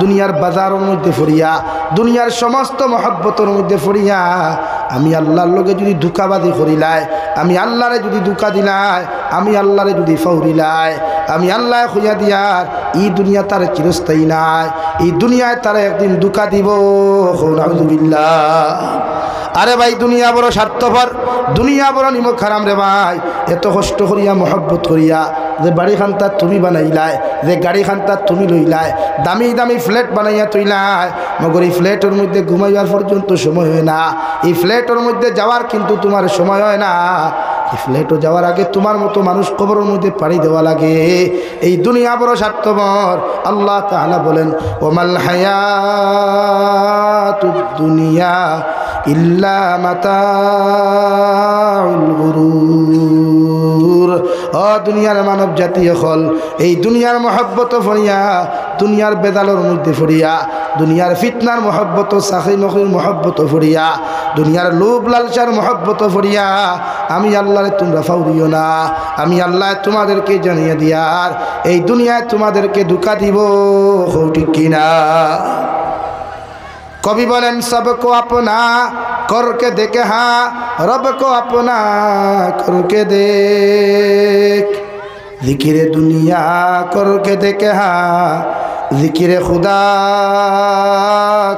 দুনিয়ার বাজারের মধ্যে ফরিয়া, দুনিয়ার সমস্ত মহব্বতের মধ্যে ফরিয়া আমি আল্লাহর লগে যদি ধোঁকাবাজি করিলাই, আমি আল্লাহরে যদি ধোঁকা দিলাই, আমি আল্লাহরে যদি ফাউরিলাই, আমি আল্লাহ খুঁজা দিয়ার এই দুনিয়া তার চিরস্থায়ী নাই, এই দুনিয়ায় তারা একদিন ধোঁকা দিব। নাউযুবিল্লাহ। আরে ভাই দুনিয়া বড় স্বার্থপর, দুনিয়া বড় নিমক হারাম রে ভাই। এত কষ্ট করিয়া মহব্বত করিয়া যে বাড়ি খান্তা তুমি বানাইলাই, যে গাড়ি খান্তা তুমি লইলাই, দামি দামি ফ্ল্যাট বানাইয়া তুইলাই, মগর এই ফ্ল্যাটের মধ্যে ঘুমাইবার পর্যন্ত সময় হয় না, এই ফ্ল্যাটের মধ্যে যাওয়ার কিন্তু তোমার সময় হয় না। এই ফ্ল্যাটও যাওয়ার আগে তোমার মতো মানুষ কবরের মধ্যে পাড়ি দেওয়া লাগে। এই দুনিয়া বড় স্বার্থপর। আল্লাহ তাআলা বলেন, ওমাল হায়াতুদ দুনিয়া ইল্লা মাতাউল গুরুর। ও দুনিয়ার মানব জাতীয় হল, এই দুনিয়ার মহব্বত ফরিয়া, দুনিয়ার বেদালোর মধ্যে ফরিয়া, দুনিয়ার ফিতনার মহব্বত, চাকরি নকরির মহব্বত ফরিয়া, দুনিয়ার লোভ লালসার মহব্বত ফরিয়া আমি আল্লাহরে তোমরা ফাউরিও না। আমি আল্লাহ তোমাদেরকে জানিয়ে দিয়ার এই দুনিয়ায় তোমাদেরকে ধোঁকা দিব, ঠিক কিনা? কবি বলেন, সবকো আপনা করকে দেখে হা, রবকো আপনা করকে দেখ, জিকিরে দুনিয়া করকে দেখে হা, জিকিরে খুদা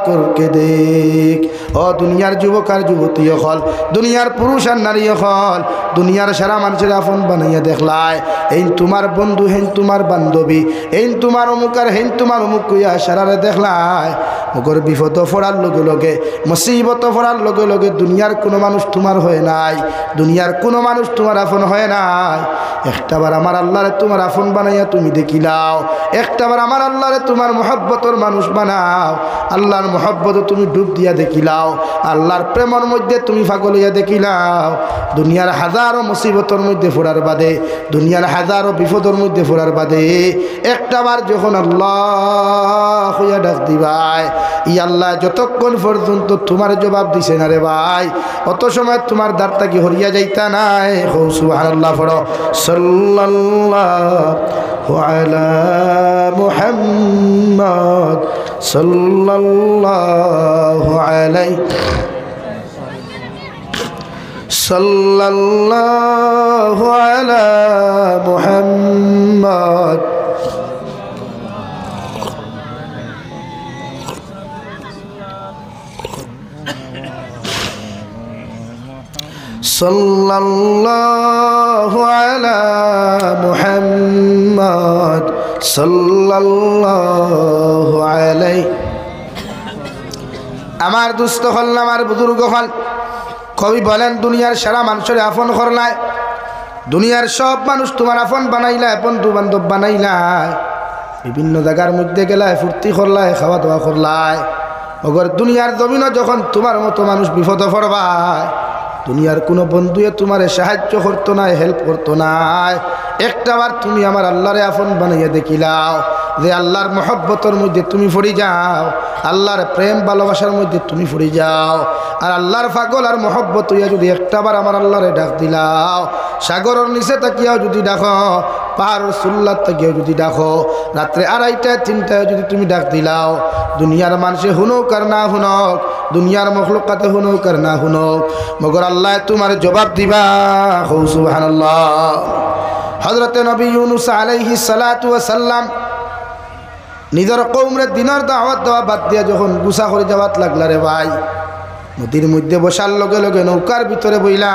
করকে দেখ। ও দুনিয়ার যুবক আর যুবতী হল, দুনিয়ার পুরুষ আর নারী হল, দুনিয়ার সারা মানুষের আপন বানাইয়া দেখলাই, এই তোমার বন্ধু, হেন তোমার বান্ধবী, এই তোমার অমুক আর হেন তোমার অমুক কইয়া সারারে দেখলাই। মগর বিপদ ফোড়ার লগে লগে, মুসিবত ফোড়ার লগে লগে দুনিয়ার কোনো মানুষ তোমার হয় নাই, দুনিয়ার কোনো মানুষ তোমার আপন হয় নাই। একটাবার আমার আল্লাহরে তোমার আপন বানাইয়া তুমি দেখিলাও, একটাবার আমার আল্লাহরে তোমার মহব্বতর মানুষ বানাও, আল্লাহর মহব্বত তুমি ডুব দিয়া দেখিলাও, আল্লাহর প্রেমের মধ্যে তুমি পাগল হইয়া দেখিলাও। দুনিয়ার হাজারো মুসিবতের মধ্যে ফোড়ার বাদে, দুনিয়ার হাজারো বিপদের মধ্যে ফোড়ার বাদে একটাবার যখন আল্লাহ হইয়া ডাক দিবাই, ই আল্লাহ যতক্ষণ পর্যন্ত তোমার জবাব দিছে না রে ভাই, অত সময় তোমার দ্বারটা কি হরিয়া যাইতা নাই। সুবহানাল্লাহ পড়ো। সাল্লাল্লাহু আলা মুহাম্মদ সাল্লাল্লাহু আলাইহি সাল্লাল্লাহু আলা মুহাম্মদ সাল্লাল্লাহু আলা মুহাম্মদ সাল্লাল্লাহু আলাইহি। আমার দুস্থ হল, আমার বুজুর্গ হল, কবি বলেন, দুনিয়ার সারা মানুষের আপন করলাই, দুনিয়ার সব মানুষ তোমার আপন বানাইলা, বন্ধু বান্ধব বানাইলা, বিভিন্ন জায়গার মধ্যে গেলায়, ফুর্তি করলাই, খাওয়া দাওয়া করলাই, মগর দুনিয়ার জমিনও যখন তোমার মতো মানুষ বিপদে পড়বায়, দুনিয়ার কোনো বন্ধুয়ে তোমারে সাহায্য করতো না, হেল্প করতো না। একটাবার তুমি আমার আল্লাহরে আপন বানাইয়া দেখিলাও, যে আল্লাহর মহব্বতের মধ্যে তুমি পড়ে যাও, আল্লাহর প্রেম ভালোবাসার মধ্যে তুমি পড়ে যাও। আর আল্লাহর পাগল আর মহব্বত হইয়া যদি একটাবার আমার আল্লাহরে ডাক দিলাও, সাগরের নিচে তাকিয়াও যদি ডাকো, পাহাড়ের সুল্লার তাকিয়াও যদি ডাকো, রাত্রে 2:30 3টায় যদি তুমি ডাক দিলাও, দুনিয়ার মানুষে হুনক আর না হুনক, দুনিয়ার মখলুকাতে হুনক আর না হুনক, মগর আল্লাহ তোমার জবাব দিবা। সুবহানাল্লাহ। হযরতে নবী ইউনূস আলাইহিস সালাতু ওয়াস সালাম নিজের কওমরে দিনের দাওয়াত দেওয়া বাদ দিয়া যখন গুছা করে যাওয়াত লাগলা রে ভাই, নদীর মধ্যে বসার লগে লগে নৌকার ভিতরে বইলা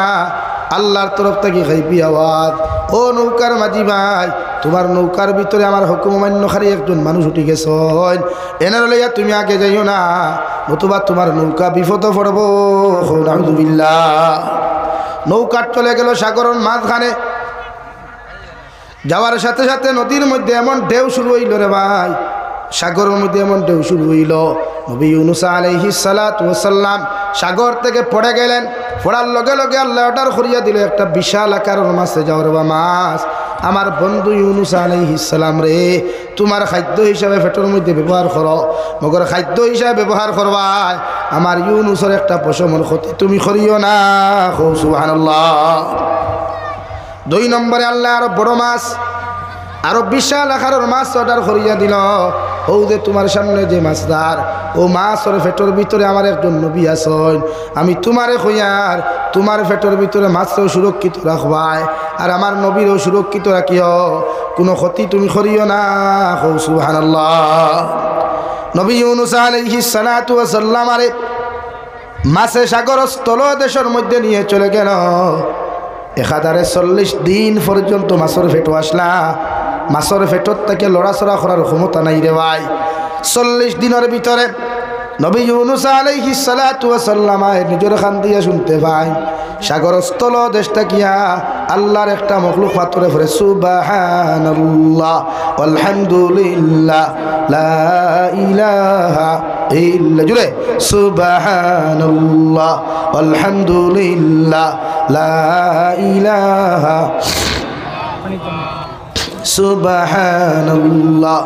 আল্লাহর তরফ থেকে গাইবি আওয়াজ, ও নৌকার মাঝি ভাই, তোমার নৌকার ভিতরে আমার হুকুম অমান্যকারী একজন মানুষ উঠে গেছেন, এনার লইয়া তুমি আগে যাইও না, নতুবা তোমার নৌকা বিপদে পড়ব। নাউযুবিল্লাহ। নৌকা চলে গেল সাগরের মাঝখানে, যাওয়ার সাথে সাথে নদীর মধ্যে এমন ঢেউ শুরু হইল রে ভাই, সাগরের মধ্যে এমন ঢেউ শুরু হইল, নবী ইউনূস আলাইহিস সালাতু ওয়াস সালাম সাগর থেকে পড়ে গেলেন। পড়ার লগে লগে আল্লাহ অর্ডার করিয়া দিল, একটা বিশাল আকারের মাছে যাওয়ার বা মাছ, আমার বন্ধু ইউনূস আলাইহিস সালাম রে, তোমার খাদ্য হিসাবে পেটের মধ্যে ব্যবহার করো, মগর খাদ্য হিসাবে ব্যবহার করবাই, আমার ইউনূসের একটা পশমের ক্ষতি তুমি করিও না। সুবহানাল্লাহ। 2 নম্বরে আল্লাহ আরো বড় মাছ, আরো বিশাল আকারের মাছ অর্ডার করিয়া দিল, ও যে তোমার সামনে যে মাছদার, ও মাছের পেটের ভিতরে আমার একজন নবী আছেন, আমি তোমারে কইয়ার তোমার পেটের ভিতরে মাছও সুরক্ষিত রাখবাই, আর আমার নবীরও সুরক্ষিত রাখিও, কোনো ক্ষতি তুমি করিও না। সুবহানাল্লাহ। নবী ইউনূস আলাইহিস সালাতু ওয়াস সালাম আরে মাছে সাগর স্থল দেশের মধ্যে নিয়ে চলে গেল। 40 দিন পর্যন্ত মাছের পেটো আসলা, মাছের পেটর থেকে লড়াচড়া করার ক্ষমতা নাই রে ভাই। 40 দিনের ভিতরে নবী ইউনূস আলাইহিস সালাতু ওয়াস সালাম নিজের কান দিয়া শুনতে পায়, সাগর স্থল দেশটা কিয়া আল্লাহর একটা মখলুক পাথরে পড়ে, সুবহানাল্লাহ আলহামদুলিল্লাহ লা ইলাহা ইল্লা, জুড়ে সুবহানাল্লাহ আলহামদুলিল্লাহ লা ইলাহা, সুবহানাল্লাহ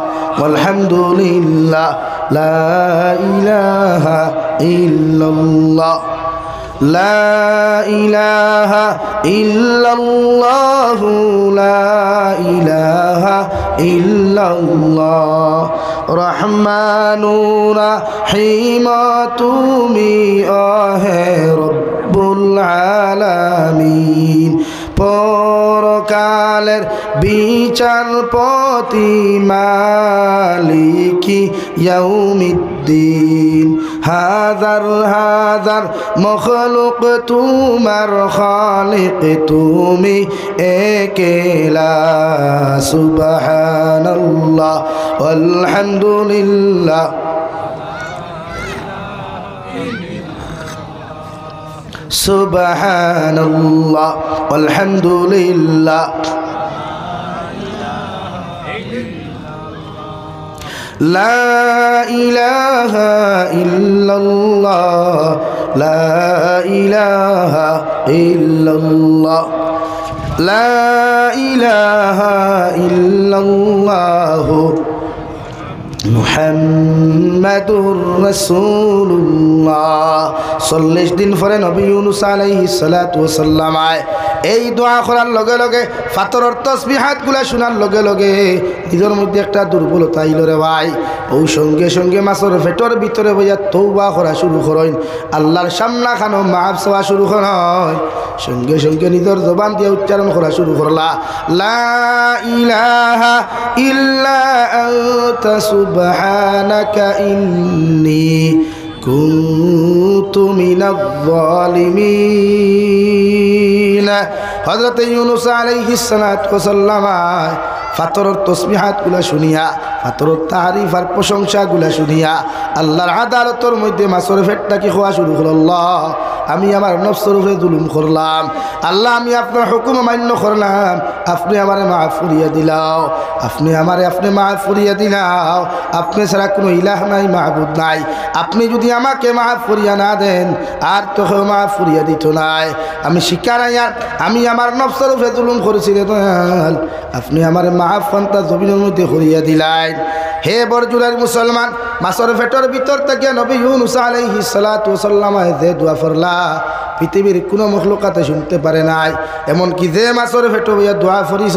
আলহামদুলিল্লাহ লা ইলাহা ইল্লাল্লাহ, লা ইলাহা ইল্লাল্লাহু লা ইলাহা ইল্লাল্লাহ, রহমানুর রহিম তুমি আহে রব্বুল আলামিন, পরকালের বিচারপতি মালিকি ইয়াউমিদ্দিন, হাজার হাজার মখলুক তোমার খালিক তুমি একেলা, সুবহানাল্লাহ আলহামদুলিল্লাহ সুবহানাল্লাহ আলহামদুলিল্লাহ লা ইলাহা ইল্লাল্লাহ, লা ইলাহা ইল্লাল্লাহ, লা ইলাহা ইল্লাল্লাহ মুহাম্মাদুর রাসূলুল্লাহ। 40 দিন পরে নবী ইউনূস আলাইহিস সালাতু ওয়াস সালাম এই দোয়া করার লগে লগে, ফাতরের তাসবিহাতগুলা শোনার লগে লগে নিজের মধ্যে একটা দুর্বলতা আইল রে ভাই। ও সঙ্গে সঙ্গে মাছের পেটের ভিতরে বইয়া তওবা করা শুরু করেন, আল্লাহর সামনা খানো মাফ চাওয়া শুরু করেন, সঙ্গে সঙ্গে নিজের জবান দিয়ে উচ্চারণ করা শুরু করলা, লা ইলাহা ইল্লা আনতা সুবহানাকা ইন্নী কুনতু মিনাজ জালিমিন। হযরত ইউনূস আলাইহিস সালাতু ওয়াস সালাম ফাতরের তসবিহাতগুলা শুনিয়া, ফাতরের তারিফ আর প্রশংসাগুলা শুনিয়া আল্লাহর আদালতের মধ্যে মাছের পেটটাকে খোয়া শুরু করল। আমি আমার নফসের উপরে জুলুম করলাম। আল্লাহ আমি আপনার হুকুম মান্য করলাম, আপনি আমারে মাফ করিয়া দিলাও, আপনি মাফ করিয়া দিলাও। আপনি ছাড়া কোনো ইলাহ নাই, মাহবুদ নাই। আপনি যদি আমাকে মাফ করিয়া না দেন আর তোকে মাফ করিয়া দিত নাই। আমি শিকার আয়ার আমি আমার নফসের উপরে জুলুম করেছি রে দয়াল, আপনি আমার মাফ ফান্তা জমিনের মধ্যে করিয়া দিলেন। হে বরজুলার মুসলমান, মাছের পেটের ভিতর থেকে নবী ইউনূস আলাইহিস সালাতু ওয়াস সালাম যে দোয়া করলা পৃথিবীর কোনো মখলুকাতে শুনতে পারে নাই। এমনকি যে মাছের পেটে হইয়া দোয়া করিস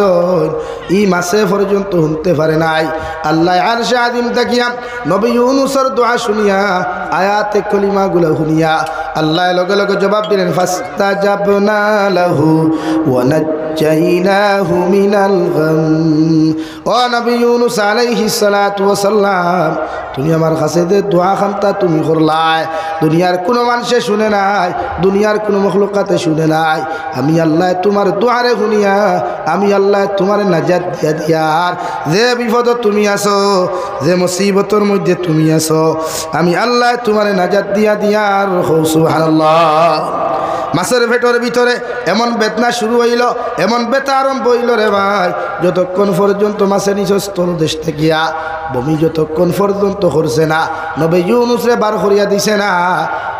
ই মাছে পর্যন্ত শুনতে পারে নাই। আল্লাহ আরশে আযীম তাকিয়া নবী ইউনূসের দোয়া শুনিয়া আয়াতে কলিমাগুলো শুনিয়া আল্লাহ লগে লগে জবাব দিলেন, ফাস্তাজাবনা লাহু ওয়া নাজ্জাইনাহু মিনাল গাম। ও নবী ইউনূস আলাইহিস সালাতু ওয়াস সালাম, তুমি আমার কাছে যে দোয়া খান্তা তুমি করলাই, দুনিয়ার কোনো মানুষে শুনে নাই, দুনিয়ার কোনো মখলুকাতে শুনে নাই। আমি আল্লাহ তোমার দোয়ারে শুনিয়া আমি আল্লাহ তোমার নাজাত দিয়া দিয়ার, যে বিপদ তুমি আছো, যে মুসিবতের মধ্যে তুমি আছো, আমি আল্লাহ তোমার নাজাত দিয়া দিয়ার। সুবহানাল্লাহ। মাছের পেটের ভিতরে এমন বেদনা শুরু হইল, এমন বেতা আরম্ভ হইল রে ভাই, যতক্ষণ পর্যন্ত মাছের নিচে স্থলদেশ থেকিয়া বমি যতক্ষণ পর্যন্ত করছে না, নবী ইউনূস রে বার করিয়া দিছে না,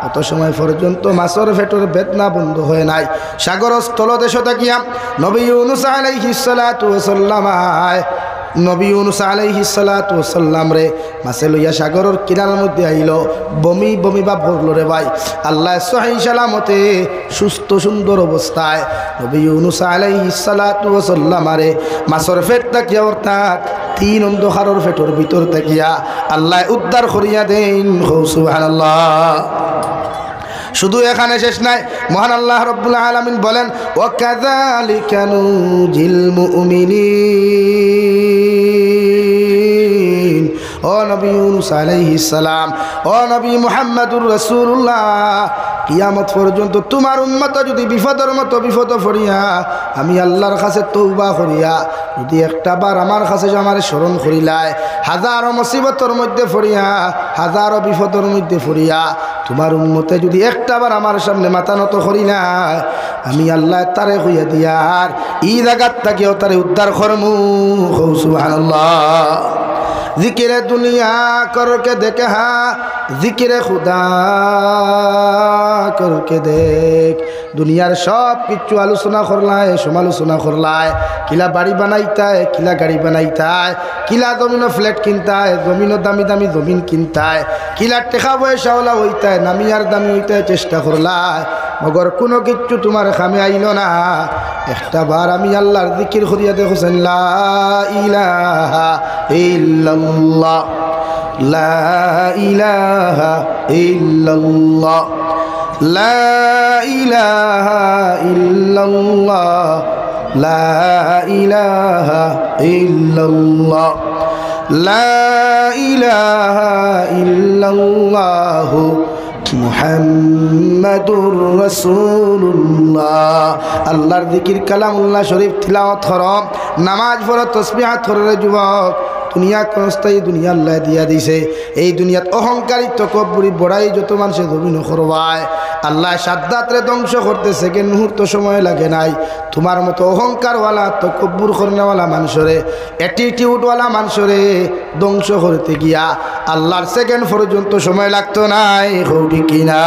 অত সময় পর্যন্ত মাছের পেটের বেদনা বন্ধ হয় নাই। সাগর স্থলদেশ থাকিয়া নবী ইউনূস আলাইহিস সালাতু ওয়াস সালাম নবী ইউনূস আলাইহিস সালাতু ওয়াস সালাম রে মাছে লইয়া সাগরের কিনারার মধ্যে আইল, বমি বমি বা ভরল রে ভাই। আল্লাহ সহিহ সালামতে সুস্থ সুন্দর অবস্থায় নবী ইউনূস আলাইহিস সালাতু ওয়াস সালাম রে মাছের পেট থাকিয়া অর্থাৎ তিন অন্ধকারের পেটের ভিতর থাকিয়া আল্লাহ উদ্ধার করিয়া দেন। সুবহানাল্লাহ। শুধু এখানে শেষ নাই, মহান আল্লাহ রাব্বুল আলামিন বলেন, ওয়া কাযালিকা নুজিল মুমিনিন। ও নবী ইউনূস আলাইহিস সালাম, ও নবী মুহাম্মদুর রাসূলুল্লাহ, কিয়ামত পর্যন্ত তোমার উম্মত যদি বিপদের মতো বিপদ পড়িয়া আমি আল্লাহর কাছে তওবা করিয়া যদি একটাবার আমার কাছে আমার স্মরণ করিলায়, হাজারো মুসিবতের মধ্যে পড়িয়া হাজারো বিপদের মধ্যে পড়িয়া তোমার উম্মতে যদি একটাবার আমার সামনে মাথা নত করিলায়, আমি আল্লাহ তারে হইয়া দিয়ার ই জায়গার তাকেও তারে উদ্ধার করমু। সুবহানাল্লাহ। জিকিরে দুনিয়া করকে দেখে হা, জিকিরে খুদা করকে দেখ। দুনিয়ার সব কিছু আলোচনা করলায়, সমালোচনা করলায়, কিলা বাড়ি বানাইতায়, কিলা গাড়ি বানাইতায়, কিলা জমিনও ফ্ল্যাট কিনতায়, জমিনও দামি দামি জমিন কিনতায়, কিলা টেকা পয়সাওয়ালা হইতায়, নামিয়ার দামি হইতায় চেষ্টা করলায়, মগর কোনো কিচ্ছু তোমার খামে আইল না। একটা বার আমি আল্লাহর জিকির করিয়া দেখছেন, লা ইলাহা ইল্লাল্লাহ, লা ইলাহা ইল্লাল্লাহ, লা ইলাহা ইল্লাল্লাহ, লা ইলাহা ইল্লাল্লাহ, লা ইলাহা ইল্লাল্লাহ মুহাম্মাদুর রাসূলুল্লাহ। আল্লাহর জিকির কালামুল্লাহ শরীফ তিলাওয়াত করো, নামাজ পড়ো, তাসবিহাত করো রে যুবক। দুনিয়া কনস্থায়ী দুনিয়া আল্লাহ দিয়া দিছে। এই দুনিয়াত অহংকারী তকব্বুরি বড়াই যত মানুষে জমিন করবায়, আল্লাহ সাদ্দাতরে ধ্বংস করতে সেকেন্ড মুহূর্ত সময় লাগে নাই। তোমার মতো অহংকারওয়ালা তকব্বুর করনেওয়ালা মানুষরে, অ্যাটিটিউডওয়ালা মানুষরে ধ্বংস করতে গিয়া আল্লাহর সেকেন্ড পর্যন্ত সময় লাগতো নাই। হৌডি কিনা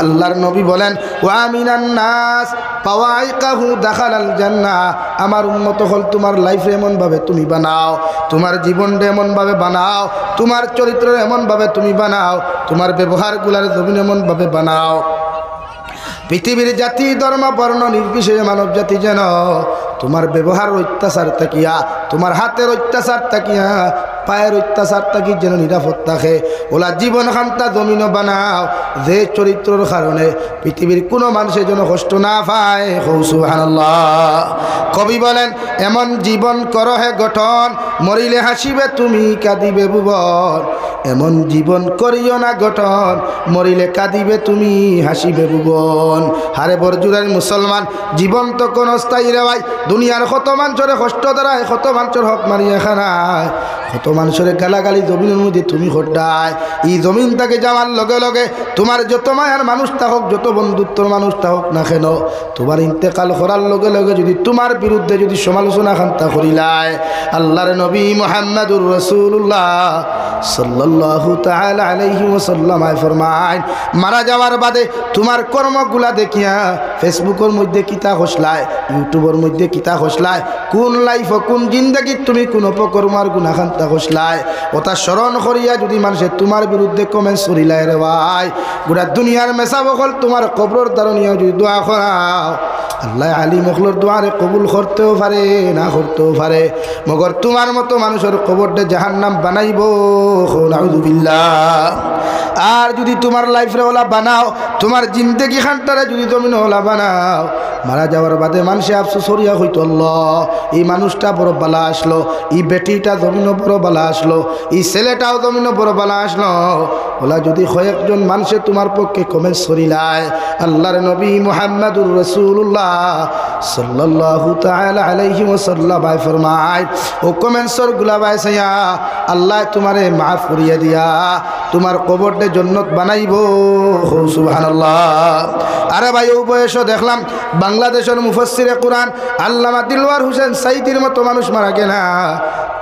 আল্লাহর নবী বলেন, ওয়া মিনান নাস ফাওয়াইকাহু দাখালাল জান্নাহ। আমার উম্মত হল তোমার লাইফ এমনভাবে তুমি বানাও, তোমার জীবনটা এমনভাবে বানাও, তোমার চরিত্র এমনভাবে তুমি বানাও, তোমার ব্যবহারগুলার জমিন এমনভাবে বানাও, পৃথিবীর জাতি ধর্ম বর্ণ নির্বিশেষে মানব জাতি যেন তোমার ব্যবহার অত্যাচার থাকিয়া, তোমার হাতের অত্যাচার থাকিয়া, পায়ের অত্যাচার থাকি যেন নিরাপদ থাকে। ওলা জীবন খান্তা জমিনও বানাও, যে চরিত্রের কারণে পৃথিবীর কোনো মানুষের যেন কষ্ট না পায়। সুবহানাল্লাহ। কবি বলেন, এমন জীবন করো হে গঠন, মরিলে হাসিবে তুমি কাঁদিবে ভুবন। এমন জীবন করিও না গঠন, মরিলে কাঁদিবে তুমি হাসিবে ভুবন। হারে বরজুরের মুসলমান, জীবন তো কোনো স্থায়ী রে ভাই। দুনিয়ার কত মানুষের কষ্ট দ্বারায়, কত মানুষের হক মারিয়ে খানায়, কত মানুষের গালাগালি জমিনের মধ্যে তুমি হটায় এই জমিনটাকে যাওয়ার লগে লগে তোমার যত মায়ার মানুষ থাকুক যত বন্ধুত্বর মানুষ থাকুক না কেন তোমার ইন্তেকাল করার লগে লগে যদি তোমার বিরুদ্ধে যদি সমালোচনা খান্তা করিলায় আল্লাহর নবী মুহাম্মদুর রাসূলুল্লাহ সাল্লাল্লাহু তাআলা আলাইহি ওয়াসাল্লাম ফরমায় মারা যাওয়ার বাদে তোমার কর্মগুলা দেখিয়া ফেসবুকের মধ্যে কিতা হসলায় ইউটিউবের মধ্যে কিতা হসলায় কোন লাইফ কোন জিন্দগি তুমি কোন অপকর্মার গুনাখান্তা হসলায় ওটা স্মরণ করিয়া যদি মানুষে তোমার বিরুদ্ধে কমেন্টস করিলায় রে ভাই গোটা দুনিয়ার মেসা বকল তোমার কবর দারণীয় যদি দোয়া করাও আল্লাহ আলী মখলোর দোয়ারে কবুল করতেও পারে না করতেও পারে মগর তোমার মতো মানুষের কবরটা জাহান্নাম বানাইব নাউযুবিল্লাহ। আর যদি তোমার লাইফরে ওলা বানাও তোমার জিন্দেগি খানটারে যদি জমিন ওলা বানাও মারা যাওয়ার বাদে মানুষে আফসোস হরিয়া হইতো আল্লাহ এই মানুষটা বড় বালা আসলো এই বেটিটা জমিনও বড় বালা আসলো এই ছেলেটাও জমিনও বড় বালা আসলো ওলা যদি কয়েকজন মানুষে তোমার পক্ষে কমেন্টস করিলায় আল্লাহর নবী মুহাম্মদুর রাসূলুল্লাহ সাল্লাল্লাহু তাআলা আলাইহি ওয়াসাল্লাম ফরমায় ও কমেন্টসর গুলাবাই সাইয়া আল্লাহ তোমারে মাফ করিয়া দিয়া তোমার কবরটা জান্নাত বানাইব সুবহানাল্লাহ। আরে ভাই ও বয়সও দেখলাম বাংলাদেশের মুফাসসিরে কুরআন আল্লামা দিলওয়ার হোসেন সাইদির মতো মানুষ মারা গেলা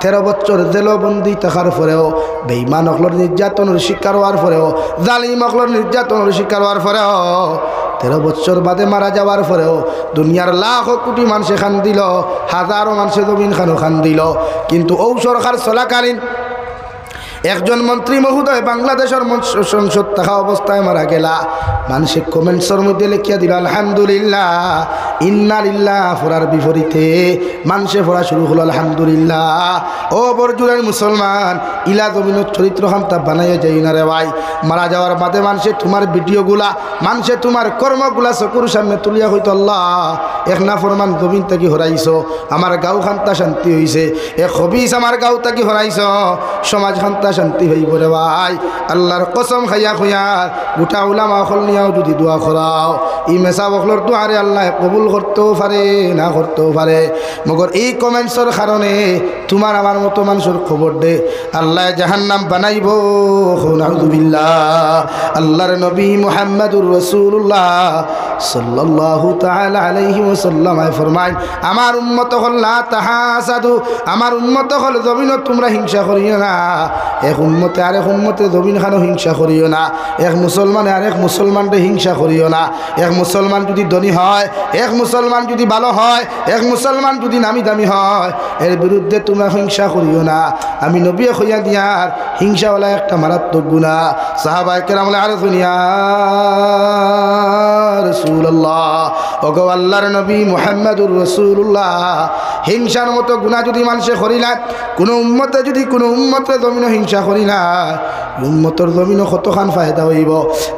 13 বছর জেলবন্দি থাকার পরেও বেঈমান অকলর নির্যাতনের শিকার হওয়ার পরেও জালিম অকলর নির্যাতনের শিকার হওয়ার পরেও 13 বছর বাদে মারা যাওয়ার পরেও দুনিয়ার লাখ কোটি মানুষে খান দিল হাজারো মানুষে জমিন খান দিল কিন্তু ও সরকার চলাকালীন একজন মন্ত্রী মহোদয় বাংলাদেশের সংসদ থাকা অবস্থায় মারা গেলা মানুষের কমেন্টসের মধ্যে লিখিয়া দিল আলহামদুলিল্লাহ ইন্না লিল্লাহ ফোরার বিপরীতে মানুষে পড়া শুরু হলো আলহামদুলিল্লাহ। ও বরজুরের মুসলমান ইলা জমিনের চরিত্র খান্তা বানাইয়া যাই না রে ভাই মারা যাওয়ার বাদে মানুষে তোমার ভিডিওগুলা মানুষে তোমার কর্মগুলা চকুর সামনে তুলিয়া হইতো আল্লাহ এক না ফরমান জমিন থেকে হরাইছ আমার গাঁও খান্তা শান্তি হইছে এক হবিস আমার গাঁও থেকে হরাইছ সমাজ খান্তা শান্তি হইব রে ভাই আল্লাহর কসম খাইয়া খুঁয়ার গোটা উলামা হল নিয়াও যদি দোয়া করাও ই মেসা বখলর দোয়ারে আল্লাহ কবুল করতেও পারে না করতেও পারে মগর এই কমেন্টসর কারণে তোমার আমার মতো মানুষের খবর দে আল্লাহ জাহান্নাম বানাইব নাউযুবিল্লাহ। আল্লাহর নবী মুহাম্মদুর রাসূলুল্লাহ সাল্লাল্লাহু তাআলা আলাইহি ওয়াসাল্লাম ফরমায় আমার উম্মত হল লা তাহাসাদু আমার উম্মত হল জমিন তোমরা হিংসা করিও না এক উম্মতে আরেক উম্মতে জমিন খানো হিংসা করিও না এক মুসলমানে আরেক মুসলমানকে হিংসা করিও না এক মুসলমান যদি ধনী হয় এক মুসলমান যদি ভালো হয় এক মুসলমান যদি নামি দামি হয় এর বিরুদ্ধে তোমরা হিংসা করিও না আমি নবী কইয়া দিয়ার হিংসাওয়ালা একটা মারাত্মক গুনাহ সাহাবায়ে কেরাম আর দুনিয়া রাসূলুল্লাহ ওগো আল্লাহর নবী মুহাম্মদুর রাসূলুল্লাহ হিংসার মতো গুনাহ যদি মানুষে করিলা কোনো উম্মতে যদি কোনো উম্মতের জমিন হিংসা করিলা উম্মতের জমিন কতখান ফায়দা হইব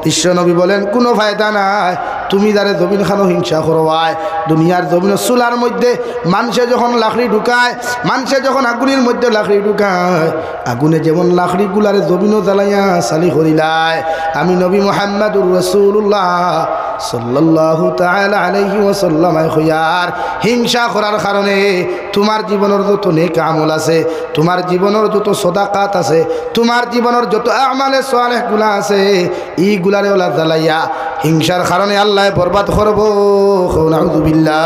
বিশ্ব নবী বলেন কোনো ফায়দা নাই তুমি যারে জমিন খানো হিংসা করবাই দুনিয়ার জমিন চুলার মধ্যে মানুষে যখন লাকড়ি ঢুকায় মানুষে যখন আগুনের মধ্যে লাকড়ি ঢুকায় আগুনে যেমন লাকড়ি গুলারে জমিনও জ্বালাইয়া চালি করিলায় আমি নবী মুহাম্মদুর রাসূলুল্লাহ সাল্লাল্লাহু তাআলা আলাইহি ওয়াসাল্লাম খয়ার হিংসা করার কারণে তোমার জীবনের যত নেক আমল আছে তোমার জীবনের যত সদাকাত আছে তোমার জীবনের যত আমালে সালেহ গুলা আছে এইগুলারে ওলা জ্বালাইয়া হিংসার কারণে আল্লাহ বরবাদ করব নাউযুবিল্লাহ।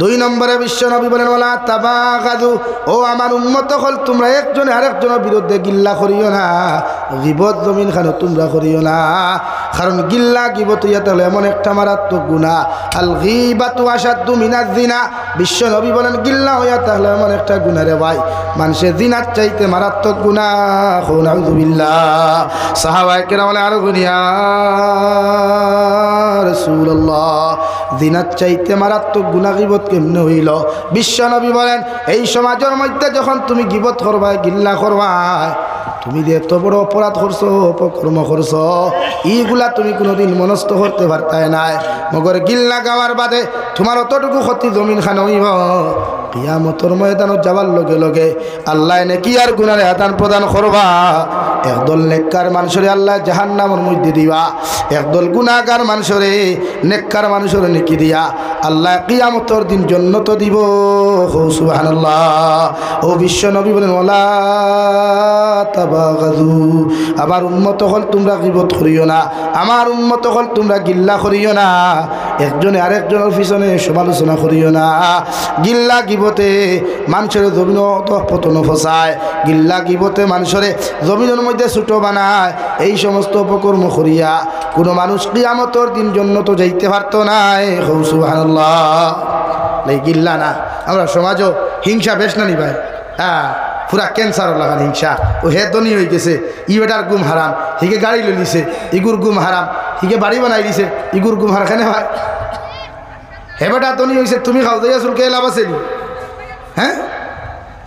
2 নম্বরে বিশ্ব নবী বলেন ওয়ালা তাবাগাদু ও আমার উম্মত হল তোমরা একজনে আরেকজনের বিরুদ্ধে গিল্লা করিও না গীবত জমিন খানো তোমরা করিও না কারণ গিল্লা গীবত ইয়াতে হলো এমন একটা মারাত্মক গুনাহ আল গীবাতু আশাদ্দু মিনাজ জিনা বিশ্ব নবী বলেন গিল্লা হইয়াতে হলো এমন একটা গুনাহ রে ভাই মানুষের জিনার চাইতে মারাত্মক গুনাহ নাউযুবিল্লাহ। সাহাবায়ে কেরাম আর দুনিয়া রাসূলুল্লাহ জিনার চাইতে মারাত্মক গুনাহ গীবত কেমনে হইল বিশ্ব নবী বলেন এই সমাজের মধ্যে যখন তুমি গীবত করবা গিল্লা করবা তুমি যে এত বড় অপরাধ করছো অপকর্ম করছো এইগুলা তুমি কোনোদিন মনস্থ করতে পারতাই নাই মগর গিল্লা গাওয়ার বাদে তোমার অতটুকু ক্ষতি জমিন খান হইব কিয়ামতর ময়দানত যাবার লগে লগে আল্লাহ নেকি আর গুনার আদান প্রদান করবা। একদল নেককার মানুষরে আল্লাহ জাহান্নামের মধ্যে দিবা, একদল গুনাহগার মানুষরে নেককার মানুষরে নেকি দিয়া আল্লাহ কিয়ামতর দিন জান্নাত দিব। সুবহানাল্লাহ। ও বিশ্ব নবী বলেন ওয়ালা তাবাগাযু, আমার উম্মত হল তোমরা গীবত করিও না, আমার উম্মত হল তোমরা গিল্লা করিও না, একজনে আরেকজনের পিছনে সমালোচনা করিও না। গিল্লা গিবতে মানুষের জমিন পতন ফসায়, গিল্লা গিবতে মানুষের জমিনের মধ্যে ছোট বানায়। এই সমস্ত অপকর্ম করিয়া কোনো মানুষ কিয়ামতর দিন জান্নাত যাইতে পারত না। সুবহানাল্লাহ। এই গিল্লা না, আমরা সমাজও হিংসা বেশ না নি ভাই। হ্যাঁ, পুরা ক্যান্সার লাগান হিংসা। ও হে ধনী হয়ে গেছে, ই বেটার গুম হারাম, হিকে গাড়ি লই লিছে, ইগুর গুম হারাম, হিকে বাড়ি বানাই দিছে, ইগুর গুম হার কেন ভাই? হে বেটা ধনী হয়েছে, তুমি খাও যাইয়া চুলকে লাভ আছে নি? হ্যাঁ,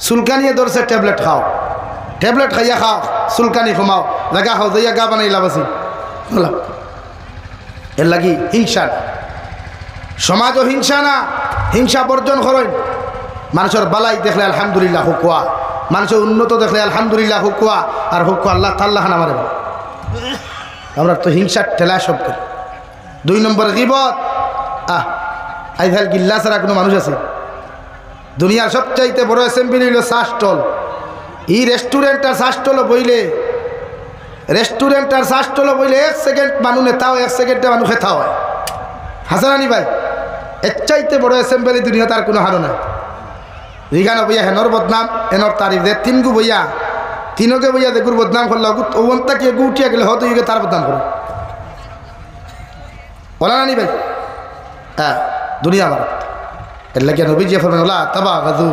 চুলকানিয়ে ধরছে, ট্যাবলেট খাও, ট্যাবলেট খাইয়া খাও, চুলকানি কমাও, জায়গা খাও যাইয়া গা বানাই লাভ আছে? এর লাগি হিংসা, সমাজও হিংসা না, হিংসা বর্জন করেন। মানুষের বালাই দেখলে আলহামদুলিল্লাহ হুকুয়া, মানুষের উন্নত দেখলে আলহামদুলিল্লাহ হুকুয়া, আর হুকুয়া আল্লাহ তাল্লাহ না মারে। আমরা তো হিংসার ঠেলা সব করি। 2 নম্বর গীবত। আইভাল গিল্লা ছাড়া কোনো মানুষ আছে? দুনিয়ার সবচাইতে বড় অ্যাসেম্বলি হইল চা স্টল। এই রেস্টুরেন্ট আর চা স্টলও বইলে, রেস্টুরেন্ট আর চা স্টলও বইলে 1 সেকেন্ড মানুষ নেতাও, 1 সেকেন্ডে মানুষ খেতা হয়। হাসানানি ভাই, এর চাইতে বড় অ্যাসেম্বলি দুনিয়া তার কোনো হারো নাই। রিগানো বইয়া হেনর বদনাম, এনর তারিফ দে, 3 গু বইয়া, 3কে বইয়া দেখুর বদনাম করল, ওনটা কি গু উঠিয়া গেলে হয়তো তার বদনাম করো। বলা নানি ভাই? হ্যাঁ, দুনিয়া আমার এর লাগে নবী যে ফরমান ওলা তাবাগাযু,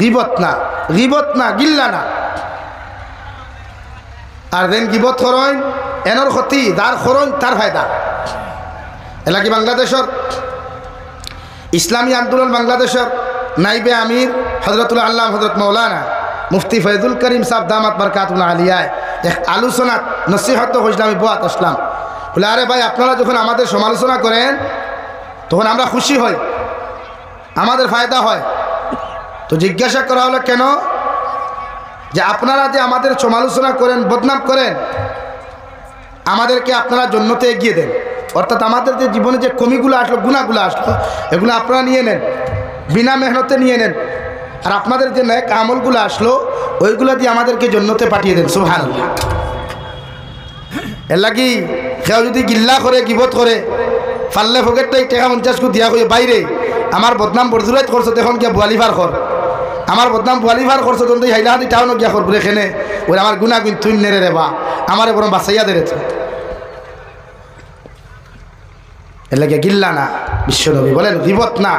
গীবত না, গীবত না, গিল্লা না। আর দেন গীবত করইন, এনর ক্ষতি, যার করইন তার ফায়দা। এর লাগে বাংলাদেশের ইসলামী আন্দোলন বাংলাদেশের নাইবে আমির হযরতুল আল্লাহ হযরত মাওলানা মুফতি ফয়জুল করিম সাহেব দামাত বরকাতুল্লাহ আলিয়ায় এক আলোচনা নসিহত হইল। আমি বোয়াত আসলাম, বলে আরে ভাই আপনারা যখন আমাদের সমালোচনা করেন তখন আমরা খুশি হই, আমাদের ফায়দা হয়। তো জিজ্ঞাসা করা হলো কেন? যে আপনারা যে আমাদের সমালোচনা করেন, বদনাম করেন, আমাদেরকে আপনারা জান্নাতে এগিয়ে দেন। অর্থাৎ আমাদের যে জীবনে যে কমিগুলো আসলো, গুনাহগুলো আসলো, এগুলো আপনারা নিয়ে নেন, বিনা মেহনতে নিয়ে নেন। আর আপনাদের যে নেক আমলগুলো আসলো ওইগুলো দিয়ে আমাদেরকে জান্নাতে পাঠিয়ে দেন। সুবহানাল্লাহ। এর লাগি কেউ যদি গিল্লা করে, গিবত করে, ফাললে ফকেটটাই টাকা 50 কো দিয়া কই বাইরে আমার বদনাম বরজুরাত করছো, তখন গিয়া বুয়ালিভার কর, আমার বদনাম বুয়ালিভার করছো, তখন হাইলাহাদি টাউনও গিয়া করবো এখানে, ওই আমার গুণা গুণ তুই নেড়ে রে বা আমার বরং বাঁচাইয়া দেড়েছে। এর লাগে গিল্লা না, বিশ্বনবী বলেন গিবত না।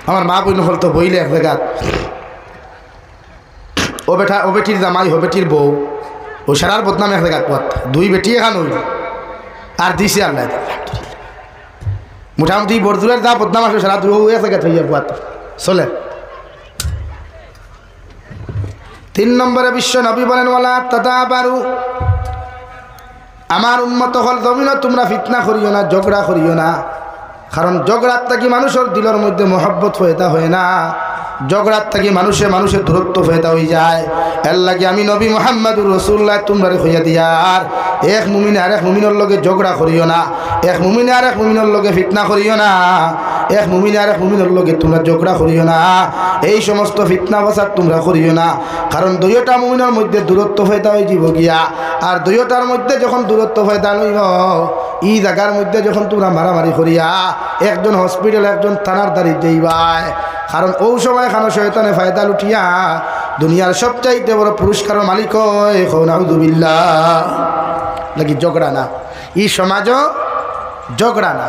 আমার মা বইন হল তো বইলে এক জায়গা, ও বেটা, ও বেটির জামাই, ও বেটির বউ, ও সারার বদনাম এক জায়গা পথ, 2 বেটি এখান হইল আর দিছে আল্লাহ। মোটামুটি বরজুরের যা বদনাম আসবে সারা 2 এক জায়গা হইয়া পথ চলে। 3 নম্বরে বিশ্ব নবী বলেন ওয়ালা তাদাবারু, আমার উম্মত হল জমিন তোমরা ফিতনা করিও না, ঝগড়া করিও না। কারণ ঝগড়ার থাকি মানুষের দিলের মধ্যে মহব্বত ফয়দা হয় না, ঝগড়ার থাকি মানুষের দূরত্ব ফয়দা হয়ে যায়। এর লাগে আমি নবী মুহাম্মদুর রাসূলুল্লাহ তোমরা হইয়া দিয়ার, এক মুমিনে আর এক মুমিনের লগে ঝগড়া করিও না, এক মুমিনে আর এক মুমিনের লগে ফিতনা করিও না, এক মুমিনে আর এক মুমিনের লগে তোমরা ঝগড়া করিও না, এই সমস্ত ফিতনা ফাসাদ তোমরা করিও না। কারণ 2টা মুমিনের মধ্যে দূরত্ব ফয়দা হয়ে যাব গিয়া, আর 2টার মধ্যে যখন দূরত্ব ফয়দা লইব, এই জায়গার মধ্যে যখন তোমরা মারামারি করিয়া একজন হসপিটাল একজন থানার দাঁড়ি যাইবাই, কারণ ও সময় খানো শয়তানে ফায়দা লুটিয়া দুনিয়ার সবচাইতে বড় পুরস্কার মালিক হয়। নাউযুবিল্লাহ। লাগি ঝগড়া না, এই সমাজও ঝগড়া না,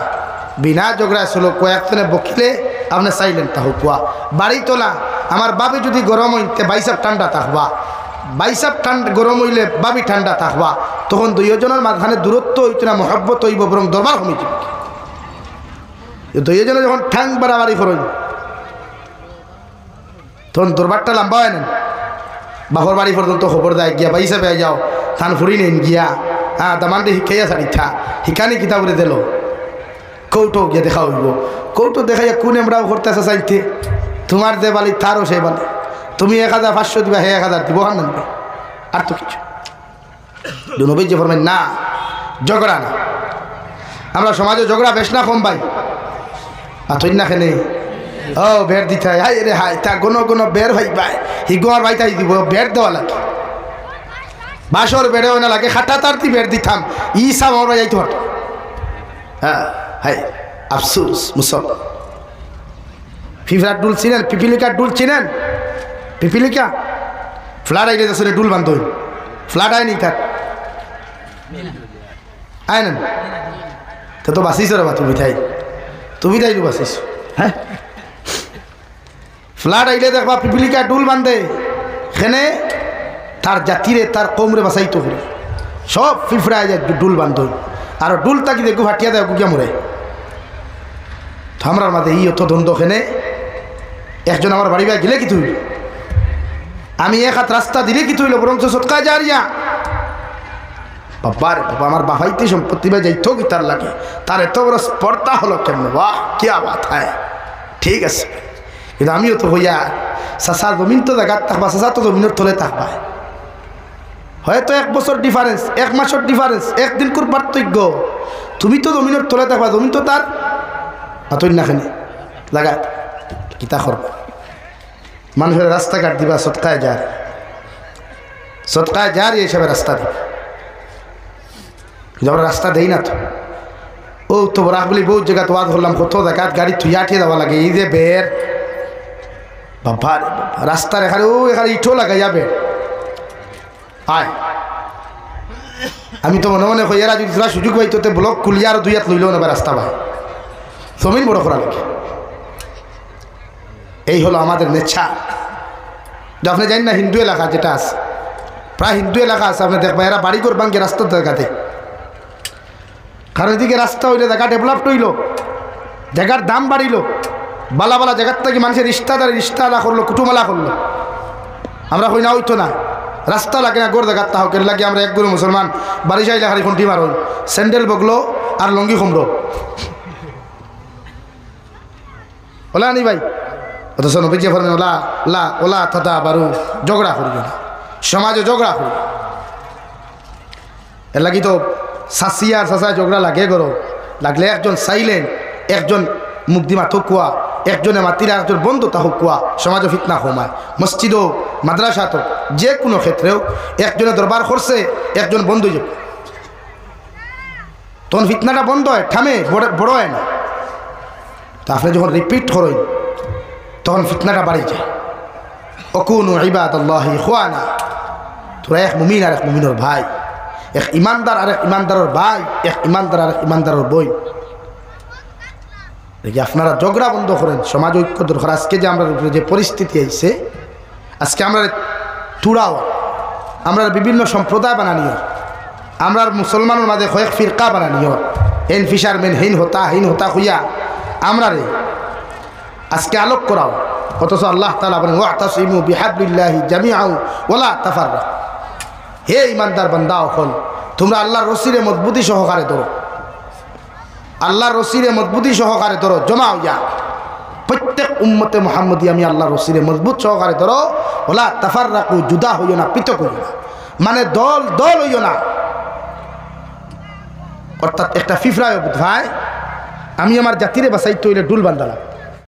বিনা ঝগড়া চলো। কয়েকজনে বকিলে আপনি সাইলেন্ট থাকুয়া, বাড়ি তোলা। আমার বাবি যদি গরম হইতে বাইসাপ ঠান্ডা থাকবা, বাইসাপ ঠান্ডা গরম হইলে বাবি ঠান্ডা থাকবা, তখন 2জনের মাঝখানে দূরত্ব হইতো না, মহব্বত হইব, বরং দরবার কমে যাবে। 2জনে যখন ঠ্যাং বাড়াবাড়ি করেন তখন দরবারটা লম্বা হয় না। বাপর বাড়ি পর্যন্ত খবর দেয় গিয়া বাইসা পেয়ে যাও, থান ফুরি নেন গিয়া, হ্যাঁ দামানটি শিখাইয়া সারিথা শিখানি কিতাবরে দিল, কৌটো গিয়া দেখা হইব, কৌটো দেখাইয়া কোন এমরাও করতে আসা চাইতে, তোমার যে বালি তারও সে বালি। তুমি 1500 দিবা, হে 1000 দিব, আর নানবে আর তো কিছু। নবী যে ফরমায় না, ঝগড়া না। আমরা সমাজে ঝগড়া বেশ না কম ভাই, আর তুই না খেলে ও বের দিতে হাই রে হাই, তা কোনো বের ভাই ভাই হিগোয়ার ভাই তাই দিব, বের দেওয়া লাগে। বাসর বেড়েও না লাগে, খাটা তারতি বের দিতাম, ইসা আমার ভাই যাইতে পারত। হ্যাঁ হাই আফসুস মুসল। ফিফরার ডুল চিনেন? পিপিলিকার ডুল চিনেন? পিপিলিকা ফ্লাড আইলে আসলে ডুল বান্ধ, ফ্লাড আয়নি তার আয় না তো বাঁচিস রে বা, তুমি তাই বাঁচিস। হ্যাঁ ফ্লাড আইলে দেখবা পিপিলিকা ডুল বান্ধে, সেনে তার জাতিরে তার কমরে বাঁচাইতো করে সব ফিফড়া যায় ডুল বান্ধ, আর ডুল তাকি দেখু ফাটিয়া দেয় গুকিয়া মরে। আমরার মাঝে ই অত দ্বন্দ্ব, খেনে একজন আমার বাড়ি ভাই গেলে কি তুই, আমি এক হাত রাস্তা দিলে কি তুইল, বরং সৎকা যারিয়া বাবার বাবা আমার বাবাইতে সম্পত্তি ভাই যাইতো কি তার লাগে, তার এত বড় স্পর্ধা হলো কেমন, বাহ কে বাত হয়। ঠিক আছে, কিন্তু আমিও তো হইয়া চাষা জমিন তো জায়গাত থাকবা, চাষা তো জমিনের তলে থাকবা, হয়তো 1 বছর ডিফারেন্স, 1 মাসের ডিফারেন্স, একদিন কোর পার্থক্য। তুমি তো জমিনের তলে থাকবা, জমিন তো তার আতই না খেনে লাগা কিতা করবা। মানুষের রাস্তাঘাট দিবা সৎকায় যার এই হিসাবে রাস্তা দিবা, আমরা রাস্তা দেই না তো। ও তো রাখবলি বহুত জায়গা তো ওয়াজ করলাম, কত জায়গাত গাড়ি থুইয়া ঠিয়ে দেওয়া লাগে, এই যে বের বাবা রাস্তার এখানে ও এখানে ইটও লাগাই যাবে। আয় আমি তো মনে মনে কই এরা যদি সুযোগ পাইতো ব্লক খুলিয়া আর 2 হাত লইলেও নেবে রাস্তা ভাই, জমিন বড় করা লাগে। এই হলো আমাদের নেচ্ছা। আপনি জানেন না হিন্দু এলাকা যেটা আছে, প্রায় হিন্দু এলাকা আছে, আপনি দেখবেন এরা বাড়ি করবান কি রাস্তার জায়গাতে, কারণ এদিকে রাস্তা হইলে জায়গা ডেভেলপ হইল, জায়গার দাম বাড়িল, বালা বালা জায়গার থেকে মানুষের রিস্তালা করলো, কুটুমালা করলো। আমরা কই না হইতো না, রাস্তা লাগে না গোর জায়গার তাহকের লাগে। আমরা এক গুরু মুসলমান বাড়ি যাইলে খালি ঘন্টি মার হই, স্যান্ডেল বগলো আর লঙ্গি কমলো, ওলা নি ভাই। অথচ নবীজি ফরমান ওলা লা ওলা তথা বারু, ঝগড়া করি না, সমাজে ঝগড়া করি। এর লাগি তো শাসি আর শাসায় ঝগড়া লাগে করো, লাগলে একজন সাইলেন্ট, একজন মুগ্ধিমা থকুয়া, একজনে মাতিরা একজন বন্ধু তা হুকুয়া, সমাজে ফিতনা কমায়। মসজিদ হোক মাদ্রাসা তো যে কোনো ক্ষেত্রেও একজনে দরবার করছে, একজন বন্ধু যে, তখন ফিতনাটা বন্ধ হয়, থামে বড় হয় না। তা আপনি যখন রিপিট করেন তখন ফিতনাটা বাড়ি যায়। অকুনু ইবাদাল্লাহি ইখওয়ানা, তোরা এক মুমিন আর এক মুমিনের ভাই, এক ইমানদার আর এক ইমানদারের ভাই, এক ইমানদার আর এক ইমানদারের বই। দেখি আপনারা ঝগড়া বন্ধ করেন, সমাজ ঐক্য দরকার। আজকে যে আমরা উপরে যে পরিস্থিতি আইছে, আজকে আমরা তুরাও, আমরা বিভিন্ন সম্প্রদায় বানানিও, আমরা মুসলমানের মাঝে কয়েক ফিরকা বানানিও, হেন ফিশারম্যান হেন হতা হইয়া আমরা রে আজকে আলোক করাও। অথচ আল্লাহ তাআলা বলেন ওয়াতাসিমু বিহাবলিল্লাহি জামিআন ওয়ালা তাফাররাকু, হে ইমানদার বান্দা হল তোমরা আল্লাহর রশিরে মজবুতি সহকারে ধরো, আল্লাহর রশিরে মজবুতি সহকারে ধরো, জমা হইয়া প্রত্যেক উম্মতে মুহাম্মদী আমি আল্লাহর রশিরে মজবুত সহকারে ধরো, ওয়ালা তাফাররাকু, জুদা হইও না, পৃথক হইও না, মানে দল দল হইও না। অর্থাৎ একটা ফিফরায় ভাই আমি আমার জাতিরে বাঁচাইতে হইলে ডুল বান্ধালাম,